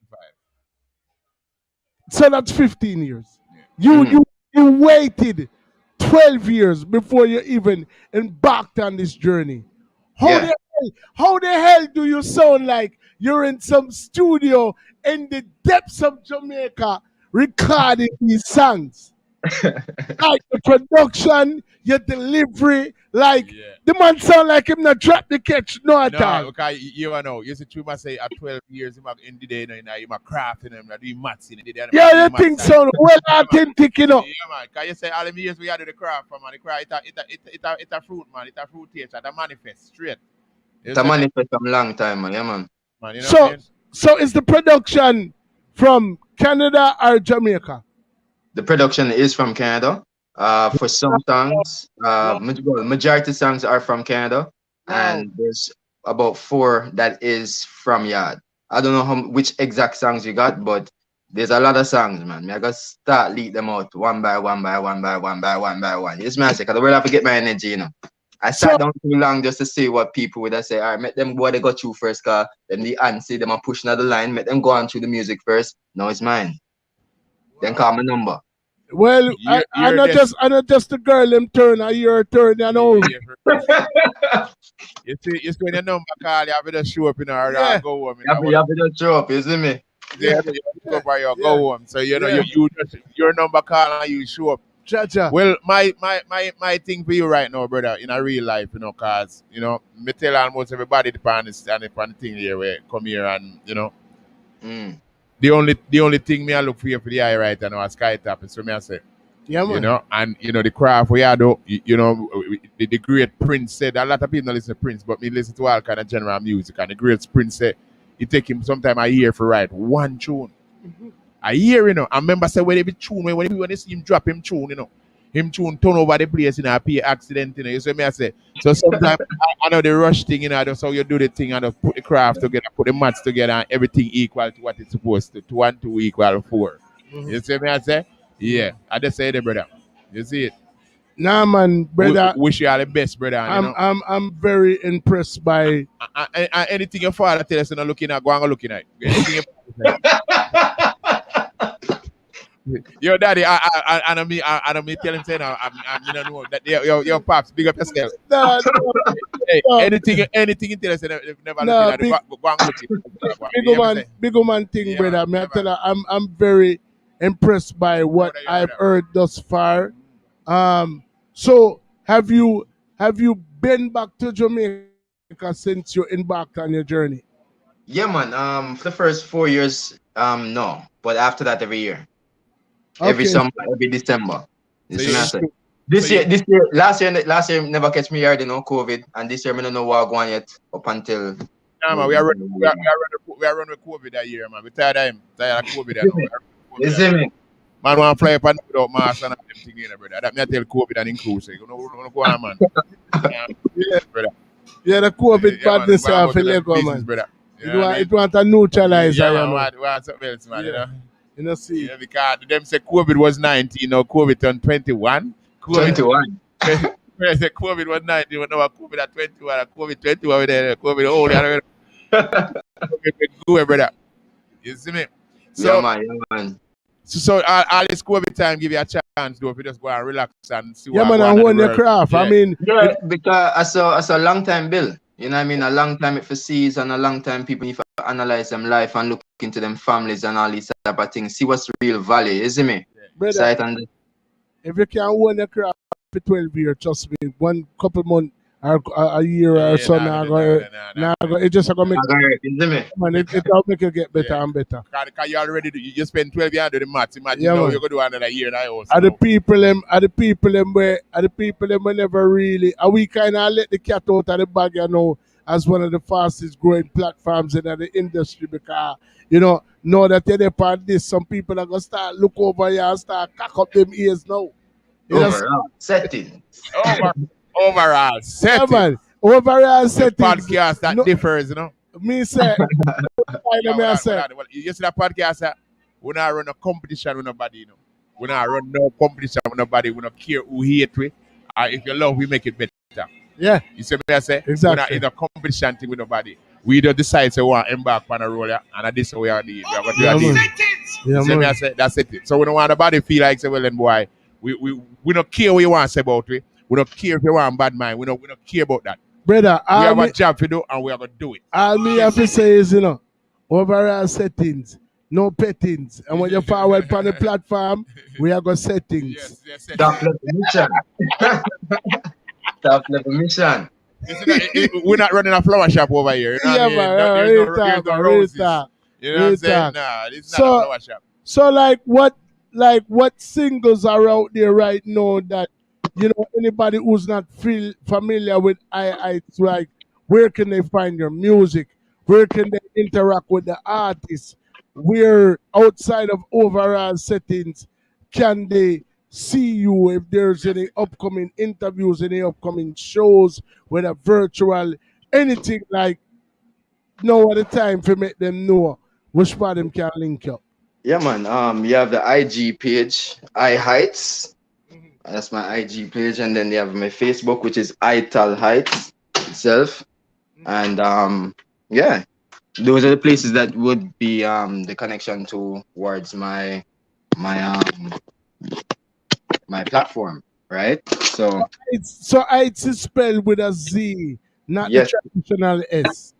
So that's 15 years. You waited 12 years before you even embarked on this journey. How the hell do you sound like you're in some studio in the depths of Jamaica recording these songs? Like the production, your delivery, the man sound like him not drop the catch no time. Okay, you know, you see, you must say at 12 years, in the day, you might craft in him, doing maths in the day. Yeah, you think so? Well, authentic, Yeah, man. Can you say all the years we had to the craft, man? The craft, it's a fruit, man. It's a fruit taste, that manifest straight. It's a manifest from long time, man. Yeah, man. You know so is the production from Canada or Jamaica? The production is from Canada. For some songs, majority songs are from Canada, and there's about 4 that is from Yard. I don't know which exact songs you got, but there's a lot of songs, man. I gotta start lead them out one by one. It's magic. Because I will have to get my energy, I sat down too long just to see what people would say. All right, make them go they got you first, car. Then the answer them are pushing another line. Make them go on through the music first. No, it's mine. Then call my number. Well, I not just the girl them turn, I your turn, you know. You see when your number call, you have to show up in our go home. You have to show up, you see me? Yeah, you go for your go home. So you know you just your number call and you show up. Cha-cha. Well, my thing for you right now, brother, in a real life, you know, cause me tell almost everybody the thing here where come here and the only thing me I look for you for the eye right now is sky tap. So me I say. Yeah, man. And the craft we are do, the great Prince said, a lot of people don't listen to Prince, but me listen to all kind of general music. And the great Prince said, it take him sometime a year for write one tune. Mm-hmm. A year, I remember say when they be tune, when they see him drop him tune, him tune turn over the place in a PA accident, you see me I say. So sometimes I know the rush thing, that's how you do the thing and put the craft together, put the maths together and everything equal to what it's supposed to. 2 and 2 equal 4. Mm-hmm. You see me I say? Yeah, I just say it, brother. You see it? Nah, man, brother. Wish you all the best, brother. I'm very impressed by anything your father tell us, looking at, go and looking at. Anything your Yo, daddy, I me tell him saying I know that your pops big up yourself. No. Hey, anything you tell us, never looking at. Go and look it. Big man thing, brother. Me I tell you, I'm very impressed by what I've heard thus far. So have you been back to Jamaica since you embarked on your journey? Yeah, man. For the first 4 years, no, but after that, every year, every summer, every December. This year, last year never catch me here, COVID, and this year I don't know what going yet up until. Yeah, man, we are running with COVID that year, man. We tired of COVID. You see me? Man, want to fly up and without mask and everything, brother. That me I tell COVID and include. You know, go on, man. Yeah, brother. Yeah, the COVID badness I feel like, man. Brother. It want to neutralize. Yeah, man, what something else, man. You know, see. Yeah, because them say COVID was 19, now COVID turned 21. 21. COVID was 19, but now COVID at 21, and COVID 21, COVID old. Go, brother. You see me? So, yeah, man. So all this COVID time give you a chance though if you just go and relax and see what man, and hold your craft. Yeah. I mean, because as a long time bill, you know what I mean? A long time it for sees and a long time people need to analyze them life and look into them families and all these type of things. See what's the real value, isn't it? Brother, if you can hold your craft for 12 years, trust me, one couple months or a year or so it just gonna make it'll make you get better and better. Because you already you spend 12 years doing the maths. Imagine now you're gonna do another year and I also. Are the people them never really we kinda let the cat out of the bag, as one of the fastest growing platforms in the industry because know that they're part of this. Some people are gonna start look over here and start cock up them ears now. Overall settings. Overall settings. Yeah, man. Overall settings. Podcast that differs, Me say. You see that podcast, we not run a competition with nobody, We not run no competition with nobody. We don't care who hate we. If you love, we make it better. Yeah. You see me I say? Exactly. We're not in a competition thing with nobody. We don't decide to want to embark on a role, and this is what we are doing. You see me I say? That's it. So we don't want nobody feel like, say, well then boy, we don't care what you want to say about it. We don't care if you want bad mind. We don't care about that. Brother, we have a job to do and we are going to do it. All me have to say is, overall settings, no pettings. And when you forward on the platform, we are going settings. Yes. Top level mission. Top level mission. We're not running a flower shop over here. You know there's no roses. You know what I'm saying? Nah, it's not a flower shop. So what singles are out there right now that anybody who's not familiar with Iheightz, like where can they find your music? Where can they interact with the artists? Where outside of overall settings can they see you if there's any upcoming interviews, any upcoming shows, whether virtual, anything like now at the time to make them know which part them can link up. Yeah, man. You have the IG page, Iheightz. That's my IG page, and then they have my Facebook, which is Ital Heightz itself. And yeah, those are the places that would be the connection towards my platform, right? So Iheightz is spelled with a Z, not the traditional S.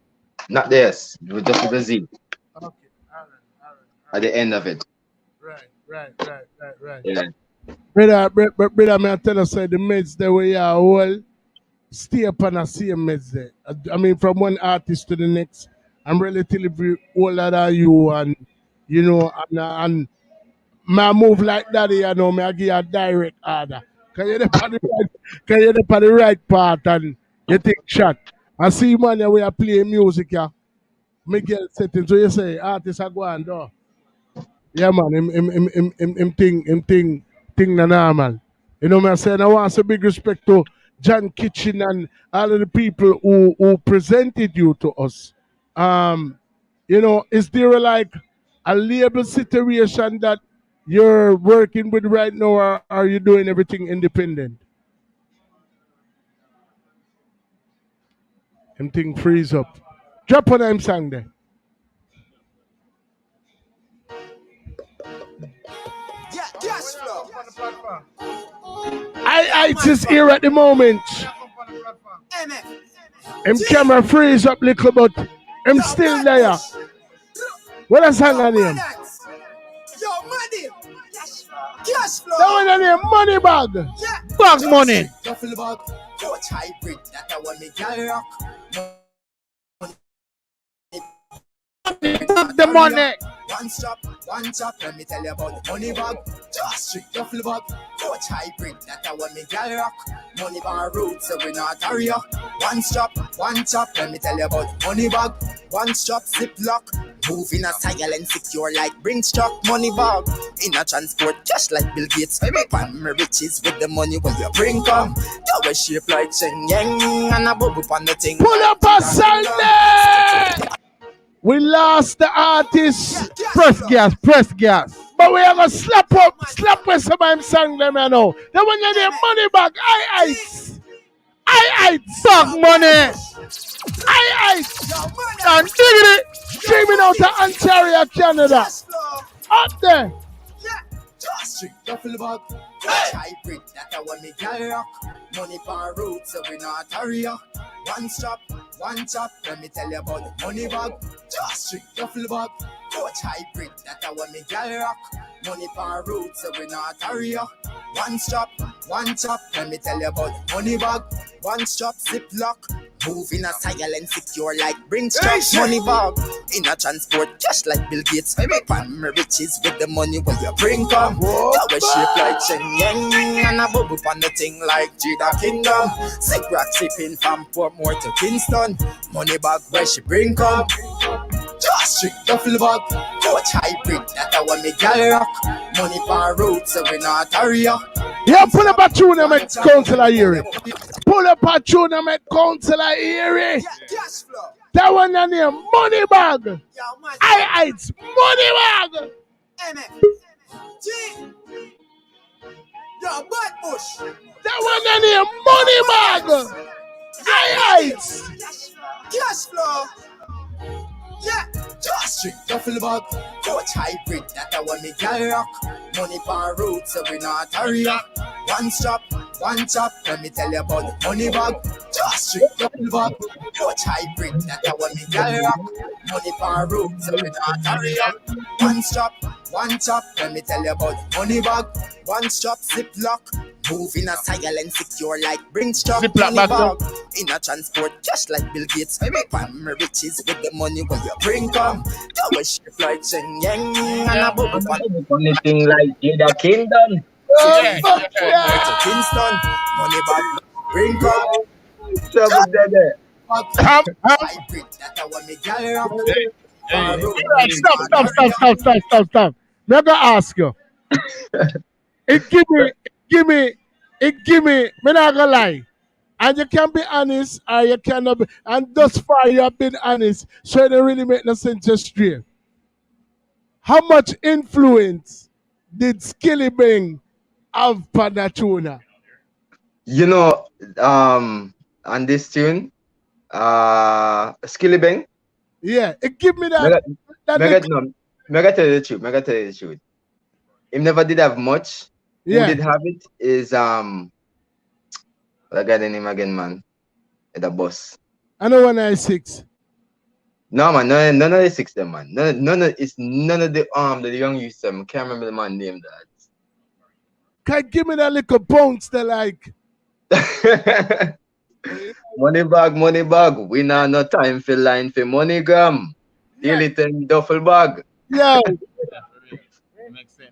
Not the S, just with a Z. Okay, all right. at the end of it. Right. Yeah. Brother, may I tell us the meds the way you are all stay upon the same meds there. I mean, from one artist to the next, I'm relatively older than you, and you know, and my move like that, you know, me I give you a direct order. Can you on the right part and you take shot. I see man we are playing music, yeah. Me get settings. So you say artists are going do. Yeah, man, him the normal. You know what I'm saying? I want some big respect to John Kitchen and all of the people who presented you to us. You know, is there like a label situation that you're working with right now, or are you doing everything independent? Him thing freeze up. Drop on him song there. Iheightz is here at the moment. Him camera freeze up little, but him still there. What a song on him? That one on him, money bag. Bag money. The money. One stop, let me tell you about the money bag. Just straight duffel bag. Coach hybrid, that's what me gal rock. Money bar roots, so we not hurry up. One stop, let me tell you about the money bag. One stop, zip lock. Move in a style and secure like bring struck. Money bag, in a transport, just like Bill Gates. Pan me riches with the money when you bring come. You a shape like Cheng Yang and a bubble pan the thing. Pull up a Sunday! We lost the artist. Press gas. But we are going to slap with some of them sang them, you know. They want to get money back. Iheightz. Dog money. Iheightz. And diggity. Streaming out to Ontario, Canada. Up there. Street duffel bag. Hybrid, that's what me gal rock. Money bar roots, so we not hurry up. One stop, let me tell you about the money bag. Just street duffel bag. Coach hybrid, that's what me gal rock. Money bar roots, so we not hurry up. One stop, let me tell you about the money bag. One stop, zip lock. Move in a style and secure like bring strap. Money bag in a transport, just like Bill Gates. Pan me riches with the money when you bring come. That was shape like Cheng Yang and a bubble pan the thing like Jada Kingdom. Sick rock shipping from Portmore to Kingston. Money bag where she bring come. Just straight duffel bag. Coach hybrid, that's what me gal rock. Money bar road, so we not hurry up. Yeah, pull up a tune and make councillor hear it. Pull up a tune and make councillor hear it. That one on here, money bag. Iheightz, money bag. That one on here, money bag. Iheightz. Cash flow. Yeah, just straight duffel bag. Coach hybrid, that's what me gal rock. Money bar route, so we not hurry up. One stop, let me tell you about the money bag. Just straight duffel bag. Coach hybrid, that's what me gal rock. Money bar route, so we not hurry up. One stop, let me tell you about the money bag. One stop, zip lock. Move in a style and secure like bring struck. Money bag in a transport, just like Bill Gates. Pan me riches with the money when you bring come. You a shape like Cheng Yang and a bubble pan. Anything like Jada Kingdom. Yeah. Kingston, money bag bring come. Trouble there. Stop. Let me ask you. It give me, me not gonna lie. And you can be honest, or you cannot be. And thus far, you have been honest, so it don't really make no sense just straight. How much influence did Skilly Bang have for that tune? You know, on this tune, Skilly Bang. Yeah, it give me that. Mega tell you the truth. He never did have much. Yeah. Who did have it is I got the name again, man. The boss. I know 196. No man, none of the six them man. None of the young youth them. Can't remember the man name that. Can you give me that little bounce they like? Money bag. We now no time for line for MoneyGram. Deal it in duffel bag. Yeah. Makes sense.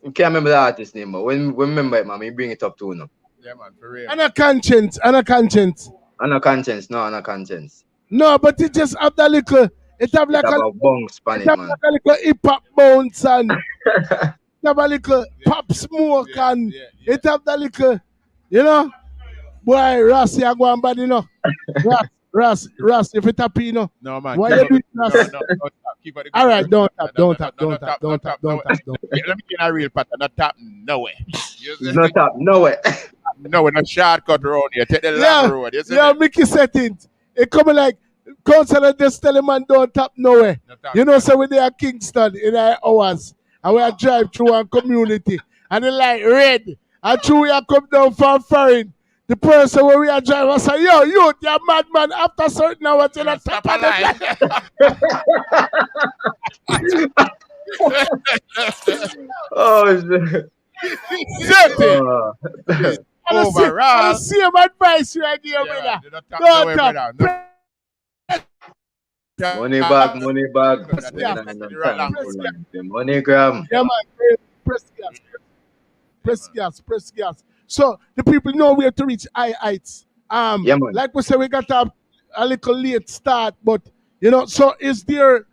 We can't remember the artist name, but when we remember it, man, we bring it up to now. Yeah, man, for real. And a conscience. No conscience. No, but it just have that little. It have like a bounce pan it, man. like a little hip hop bounce and it have a little pop smoke and it have that little, you know. Boy, Ross, you go and bad, you know. Ross, if it happy, you know. No, man. Why you doing that? No, keep it. All right, don't tap. Let me get a real pattern. Not tap nowhere. Not tap nowhere. No, we're not shortcut road here. Take the long road. Yeah, Mickey settings. It coming like Councilor just tell him man don't tap nowhere. You know, so when they are Kingston in our hours and we are drive through our community and they like red and through we are come down from foreign. The person where we are driving say, yo, you're madman after certain hours in a tap Oh shit. Overall, same advice you are giving me that. Don't tap. Money bag. MoneyGram. Yeah, man. Press gas. So the people know where to reach Iheightz. Yeah, man. Like we said, we got a little late start, but you know, so is there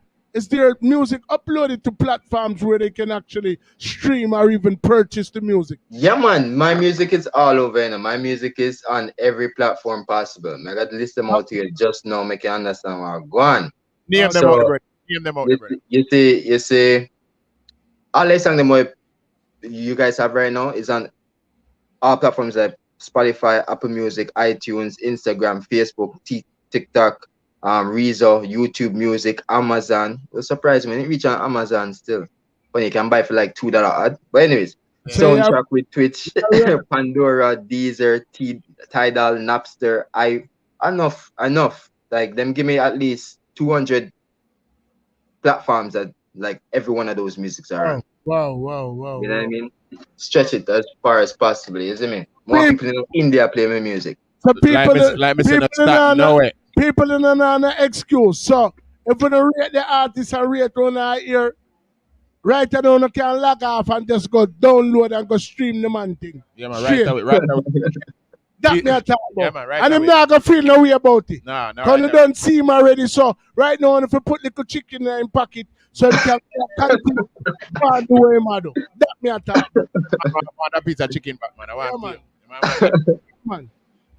music uploaded to platforms where they can actually stream or even purchase the music? Yeah, man. My music is all over. You know. My music is on every platform possible. I got to list them out here just now. Make you understand where I'm going. Name them out, You see, all the songs them you guys have right now is on all platforms like Spotify, Apple Music, iTunes, Instagram, Facebook, TikTok, Rezo, YouTube Music, Amazon. It was surprising when it reach on Amazon still. When you can buy for like $2 ad. But anyways, soundtrack with Twitch, Pandora, Deezer, Tidal, Napster. Enough. Like them give me at least 200 platforms that like every one of those musics are on. Wow. You know what I mean? Stretch it as far as possible, you see me? More people in India play my music. So people people in an excuse. So if we don't rate the artist and rate on our ear, right now you can log off and just go download and go stream the man thing. Yeah, man, right away. That me a talk about. Yeah, man, right and I'm away. not gonna feel no way about it. No, because you don't see him already. So right now, if you put little chicken in his pocket, so you can continue to do what him do. That me a talk about. I want a piece of chicken back, man. I want man.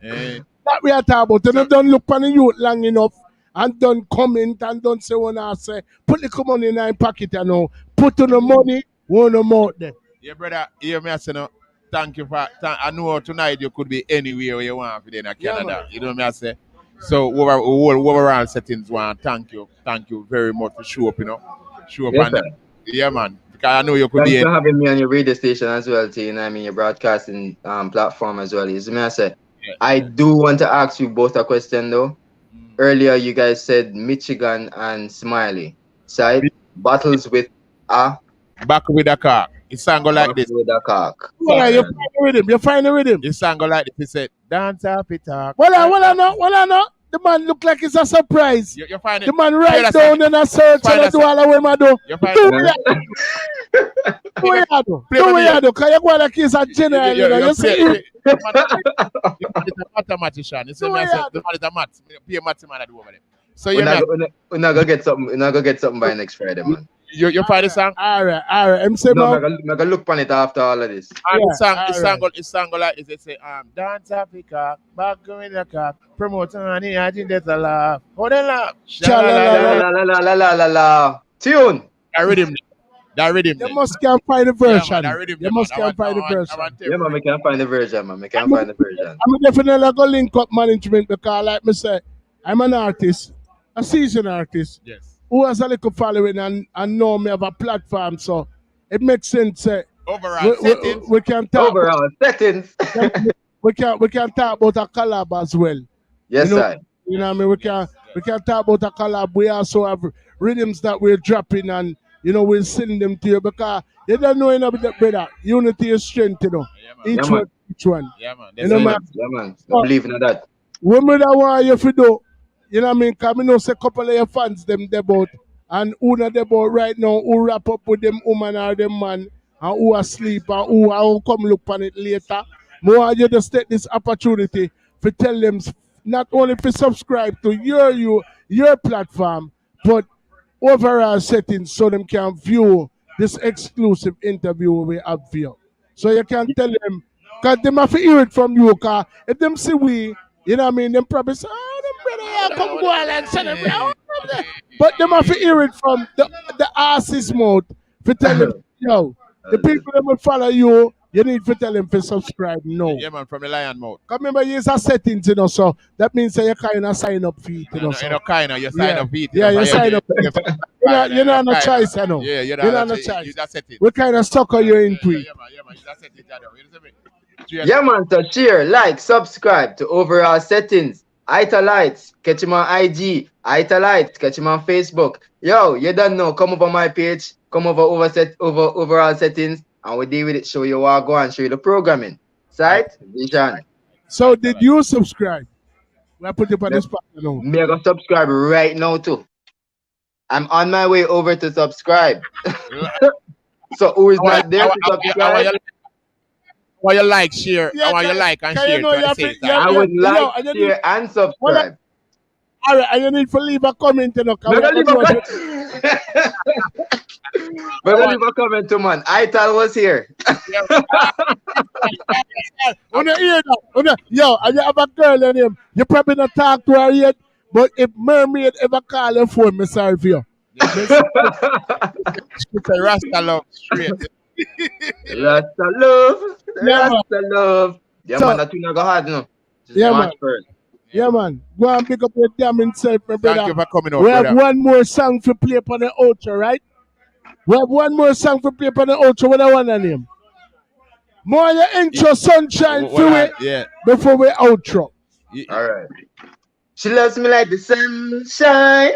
That we are talking about. You don't look on the youth long enough and don't comment and don't say what I say. Put the money in your pocket and now put on the money, one them out there. Yeah, brother, hear me say no. Thank you for I know tonight you could be anywhere you want for in Canada. You know what I say? So overall settings want thank you very much for show up, you know. Show up Yes, and that. Yeah, man. Because I know you could Thanks be for having me on your radio station as well, too. You know what I mean? Your broadcasting platform as well. You see me I say? Yeah. I do want to ask you both a question though. Earlier you guys said Michigan and Smiley. Side battles with a back with a car. It sound go like this. With a cock. Yeah, you find the rhythm. It sound go like this. He said, dance up it talk. Well, I know. The man look like it's a surprise. You find it. The man right down in a search and do all the way, man. You find it. Do we do? Because you go like he's a general, you know. You see him. It's a mathematician. You see me, the man is a math. Be a math man do over there. So you're not going to get something. You're not going to get something by next Friday, man. You find the song? All right. I'm saying, no, I'm going to look on it after all of this. It song like this. It say, dance Africa, back in the car, promote honey, I think that's a laugh. Hold on, laugh. La. Tune. That rhythm. You must can find the version. You must can find the version. Yeah, man, we can find the version, man. We can find the version. I'm definitely going to link up management because, like me say, I'm an artist, a seasoned artist. Yes. Who has a little following and know me have a platform, so it makes sense. Overall settings. We can talk. Overall settings. we can talk about a collab as well. Yes, you know, sir. You know what I mean? We We can talk about a collab. We also have rhythms that we're dropping and, you know, we'll send them to you because you don't know enough, brother. Unity is strength, you know. Each one. Yeah, man. You know, man. Yeah, man. I believe in that. What me that want you to do, you know what I mean? Because I know say a couple of your fans, them debut, and who not debut right now, who wrap up with them woman or them man, and who asleep, and who come look on it later. More you just take this opportunity to tell them not only to subscribe to your platform, but overall settings so them can view this exclusive interview we have for you. So you can tell them, because they have to hear it from you, because if them see we, you know what I mean, them probably say, oh, them brother, yeah, come go and celebrate. But them have to hear it from the artist's mouth to tell them, yo, the people that will follow you, you need to tell them to subscribe now. Yeah, man, from the lion mouth. Because remember, you have settings, you know, so that means that you kind of sign up for it, you know. You know, kind of, you sign up for it. Yeah, you sign up for it. You're not no choice, you know. Yeah, you're not no choice. We kind of sucker you into it. Yeah, man, so share, like, subscribe to Overall Settings. Ital Heightz, catch him on IG. Ital Heightz, catch him on Facebook. Yo, you don't know, come over my page, come over Overall Settings, and we deal with it, show you what I go and show you the programming. Right? Vision. So did you subscribe? We'll put you on this part now. Me go subscribe right now too. I'm on my way over to subscribe. So who is not there to subscribe? I want you like, share. I want you like and share. I would like, share, and subscribe. All right, and you need to leave a comment. You know, leave a comment to man. Ital was here. Yo, and you have a girl in him. You probably not talk to her yet, but if Mermaid ever call your phone, me sorry for you. It's a Rasta love straight. Rasta love. Rasta love. Yeah, man, that you not go hard, no. Yeah, man. Yeah, man. Go and pick up your damn self, my brother. Thank you for coming out, We have one more song to play upon the outro, right? We have one more song to play upon the outro. What I want to name? More your intro, sunshine, through it before we outro. All right. She loves me like the sunshine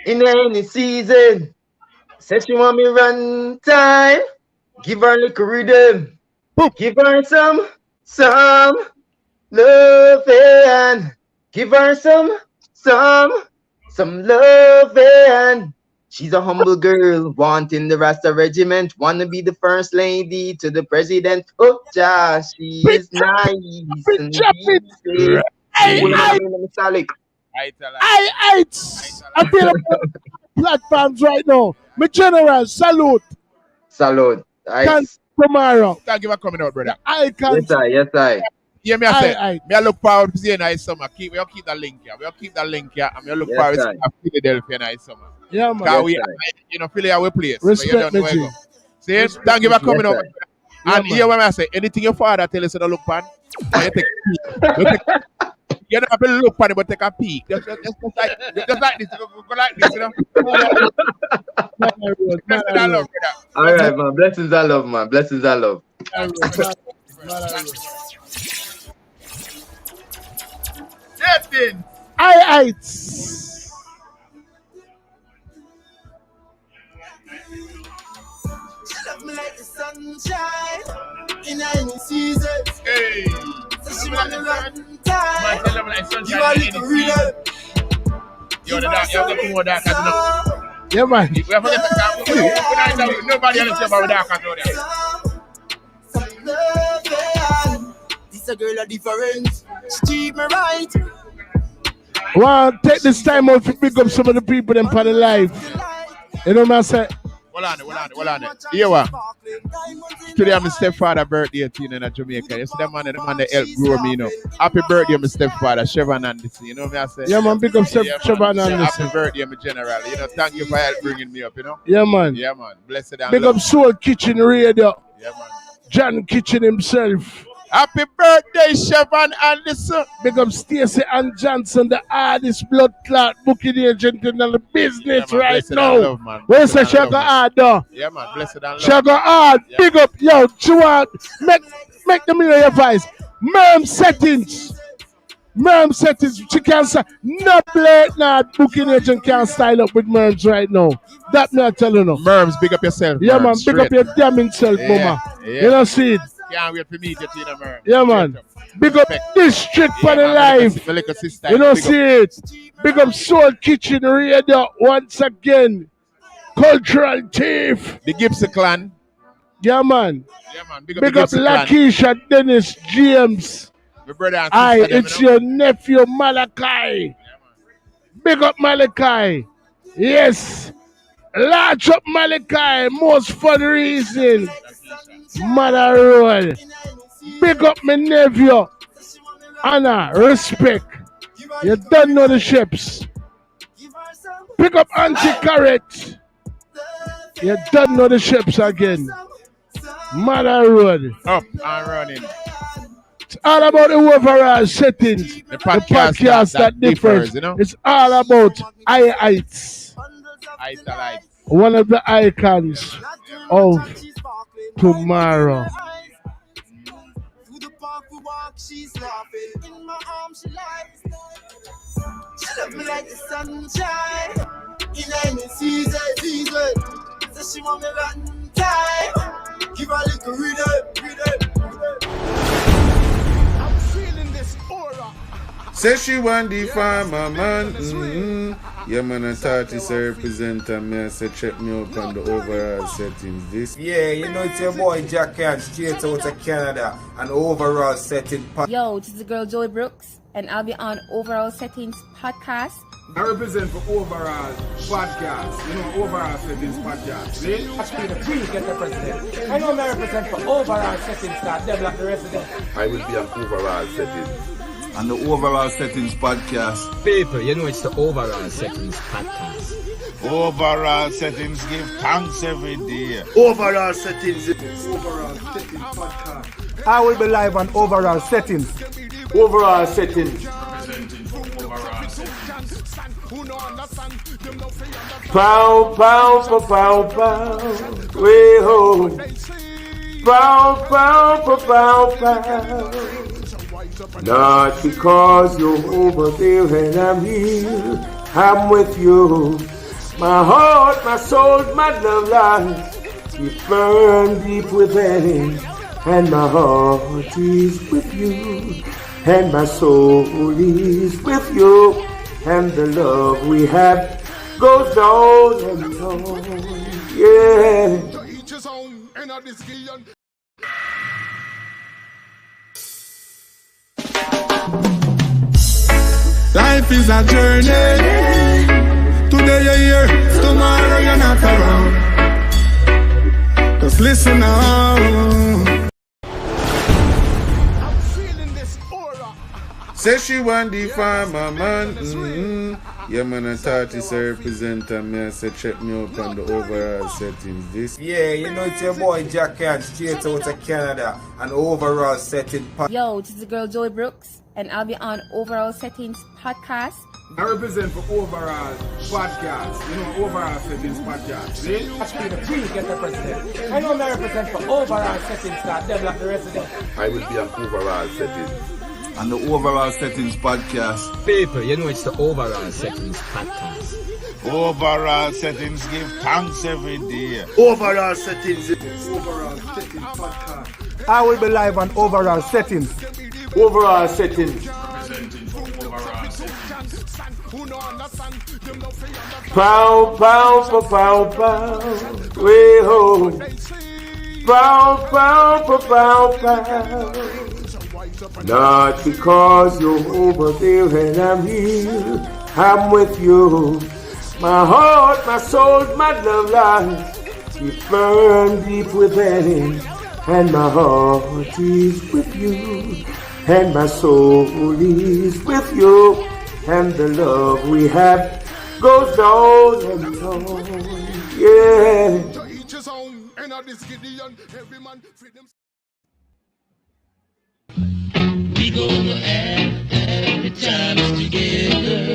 in any season. Said she want me run time. Give her a little rhythm. Give her some loving. Give her some loving. She's a humble girl, wanting the Rasta regiment. Wanna be the first lady to the president. Oh, ja, she is nice and decent. Iheightz. I feel like platforms right now. My general, salute. Salute. Tomorrow. Thank you for coming out, brother. Yes, I. Yeah, me I say, me I look forward to seeing you in summer. We'll keep the link here. We'll keep the link here, and we look forward to seeing Philadelphia in summer. Yeah, man. We, you know, Philly our place. Respect me, G. See, thank you for coming out. And here when I say, anything your father tell us to look pan, you don't have to look pan, but take a peek. Just like this. Go like this, you know. Blessings I love, brother. All right, man. Blessings I love, man. Blessings I love. Iheightz. She love me like the sunshine in any season. Hey. So she want to run time. You are little real. You're the dark. You're the more dark as enough. Yeah, man. We have to get nobody else about dark as well. Some love. This a girl a difference. She treat me right. Well, take this time out to pick up some of the people in the life. You know what I say? Hold on. Here what? Today I'm my stepfather's birthday in Jamaica. You see the man that helped grow me, you know. Happy birthday, my stepfather, Chevron Anderson. You know what I say? Yeah, man, pick up Chevron Anderson. Happy birthday, my general. You know, thank you for help bringing me up, you know. Yeah, man. Yeah, man. Blessed and pick love. up Soul Kitchen Radio. Yeah, man. John Kitchen himself. Happy birthday, Chevron Anderson. Big up Stacey and Johnson, the hardest blood clot booking agent in the business right now. Where's the Sugar Hard though? Yeah, man. Blessed and love. Sugar Hard, yeah, big up. Yo, Chuan, make them hear your voice. Merm settings. Merm settings, she can't say, no blade, not booking agent can't style up with Merms right now. That me I tell you no. Merms, big up yourself. Yeah, Merms, man, big up your damn self, mama. Yeah. You know, see it? Can't wait for me to see the Merms. Yeah, man. Big up District for the life. You know, see it? Big up Soul Kitchen Radio once again. Cultural Thief. The Gibson clan. Yeah, man. Yeah, man. Big up Lakeisha, Dennis, James. My brother and sister. It's your nephew Malachi. Big up Malachi. Yes. Large up Malachi. Most fun reason. Mother roll. Big up my nephew. Anna, respect. You don't know the ships. Pick up Auntie Carrot. You don't know the ships again. Mother road. Up and running. It's all about the overall settings. The podcast that differs. You know? It's all about Iheightz. Ital Heightz. One of the icons of tomorrow. She's laughing in my arms. She love me like the sunshine in any season. So she want me rotten time. Give her a little rhythm. I'm feeling this aura. Say she want the farmer man. Yeah, man, I thought it's a representative. Me I say check me up on the overall settings. This. Yeah, you know it's your boy Jack and straight out of Canada. And overall setting. Yo, this is the girl Joey Brooks, and I'll be on Overall Settings podcast. I represent for overall podcast. You know, overall settings podcast. See? Actually, the pre get the president. I know I represent for overall settings that develop the resident. I will be an overall settings. And the overall settings podcast. People, you know it's the overall settings podcast. Overall settings give thanks every day. Overall settings. Overall settings podcast. I will be live on overall settings. Overall settings. Pow, pow, pow, pow, pow. Way home. Pow, pow, pow, pow, pow. Not because you're over there and I'm here. I'm with you. My heart, my soul, my love lies. You burn deep within. And my heart is with you. And my soul is with you. And the love we have goes down and down. Yeah. Life is a journey. Today you're here, tomorrow you're not around. Just listen now. Say she want the farmer man. Yeah, man, I thought it's a representative. Me I say check me up on the overall settings. This. Yeah, you know it's your boy Jack and straight out of Canada. And overall setting. Yo, this is the girl Joey Brooks, and I'll be on Overall Settings podcast. I represent for overall podcast. You know, overall settings podcast. See? Actually, the pre get the president. I know I represent for overall settings that develop the resident. I will be an overall settings. And the overall settings podcast. People, you know it's the overall settings podcast. Overall settings give thanks every day. Overall settings. Overall settings podcast. I will be live on overall settings. Overall settings. Pow, pow, pow, pow, pow. Way home. Pow, pow, pow, pow, pow. Not because you're over there and I'm here. I'm with you. My heart, my soul, my love lies. You burn deep within. And my heart is with you. And my soul is with you. And the love we have goes down and down. Yeah. We gonna have the times together.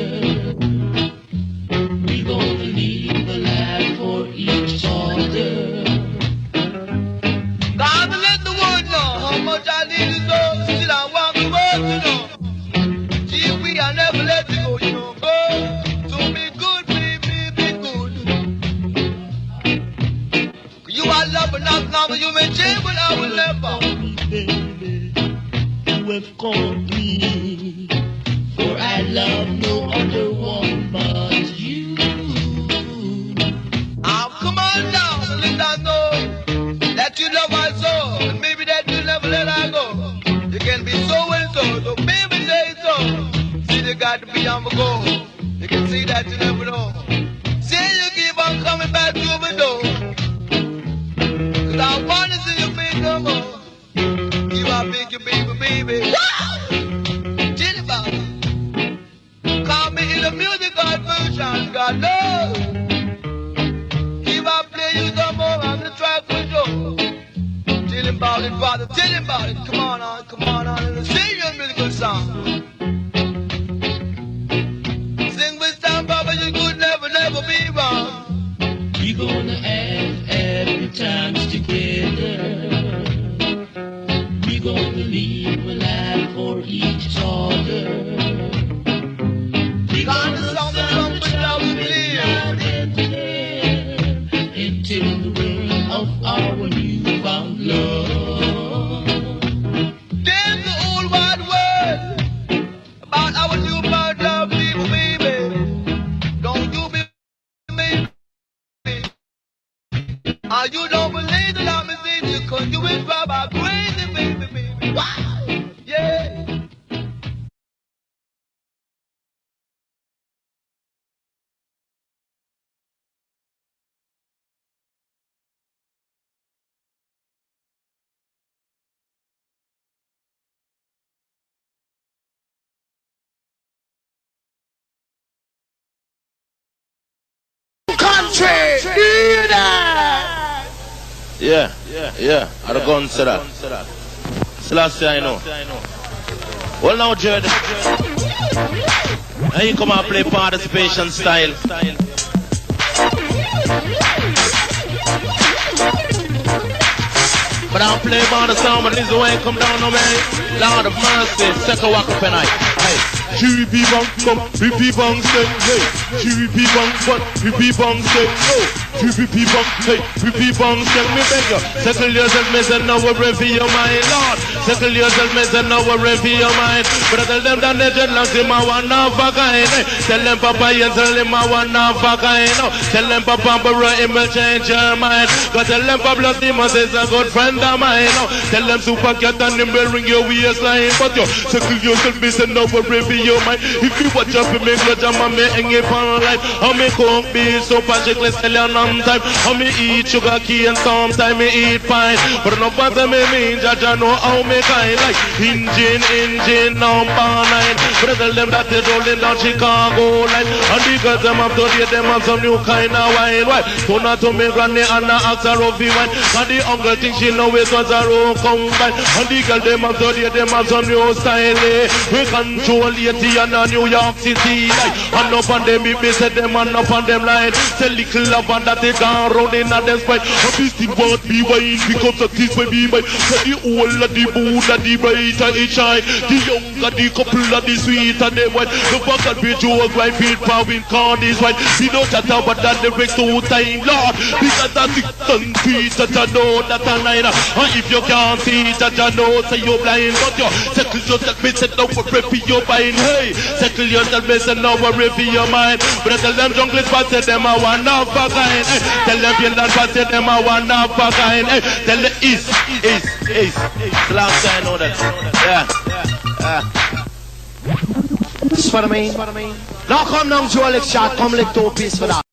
We gonna live a life for each other. God let the world know how much I need to know. Still I want the world to know. have called me, for I love no other one but you. Come on now, Linda, know that you love my soul, and maybe that you never let her go. You can be so and so, so baby say so. See, you got to be on the go. You can see that you never know. Say you keep on coming back to the door, 'cause I want to see you big no more. You are big, you baby. Wow! Tell about it. Call me in the musical version, God knows. I play you some more on the track for sure. Tell him about it, brother, tell him about it. Come on, and sing your musical song. Sing with time, Papa, you could never be wrong. We gonna have every times together. We gonna live a life for each other. We gonna song the trumpet loud and clear. Telling the world of our newfound love. There's the old wide world about our newfound love, people, baby. Don't you be me? You don't believe that I'm a savior, 'cause you is rubber crazy, baby. Wow, yeah. Yeah. I don't go into that. It's the last thing I know. Well, now, Jed, and you come and play participation style. But I'll play by the sound, but this is the way it come down on me. Lord of mercy, second walk up and hey. Chiripi bang bang, pipi bang say hey. Chiripi bang bang, pipi bang say no. Chiripi bang hey, pipi bang say me beg you. Settle yourself, me say now we're for your mind, Lord. Settle yourself, me say now we're for your mind. But I tell them that they just lost him a one of a kind. Tell them Papa, you tell him a one of a kind. Tell them Papa, but him will change your mind. But tell them Pablo Simons is a good friend of mine. Tell them Super Cat and him will ring your waistline. But you settle yourself, me say now we're for your mind. If you watch up for me, glad I'm a me hang it on life. How me cook beef, so particularly sell on time. How me eat sugar cane, sometimes me eat pine. But no matter me mean, judge I know how me kind. Like engine number 9. But I tell them that they rolling down Chicago line. And because them have to get them have some new kind of wine. Why? Turn out to me granny and I ask her of the wine. And the uncle think she know it was a room combine. And the girl them have to get them have some new style. We control it and New York City like. And up on them if me set them and up on them line. Say little love and that they gone round in a them spine. And this thing won't be wine because of this way be mine. So the old of the boot and the brighter it shine. The younger the couple of the sweet and them white. The back and be joke like Pete Powin corn is white. We don't chat about that the break 2 time Lord. Because that 6 and feet that you know that a nine. And if you can't see that you know say you're blind. But you settle yourself me set down for prep for your mind. Hey, settle yourself me set now worry for your mind. But I tell them jungle spots say them a one of a kind. Tell them Finland spots say them a one of a kind. Tell the east. Last time I know that. Yeah. This is what I mean. Now come down to a lecture, come like 2 piece for that.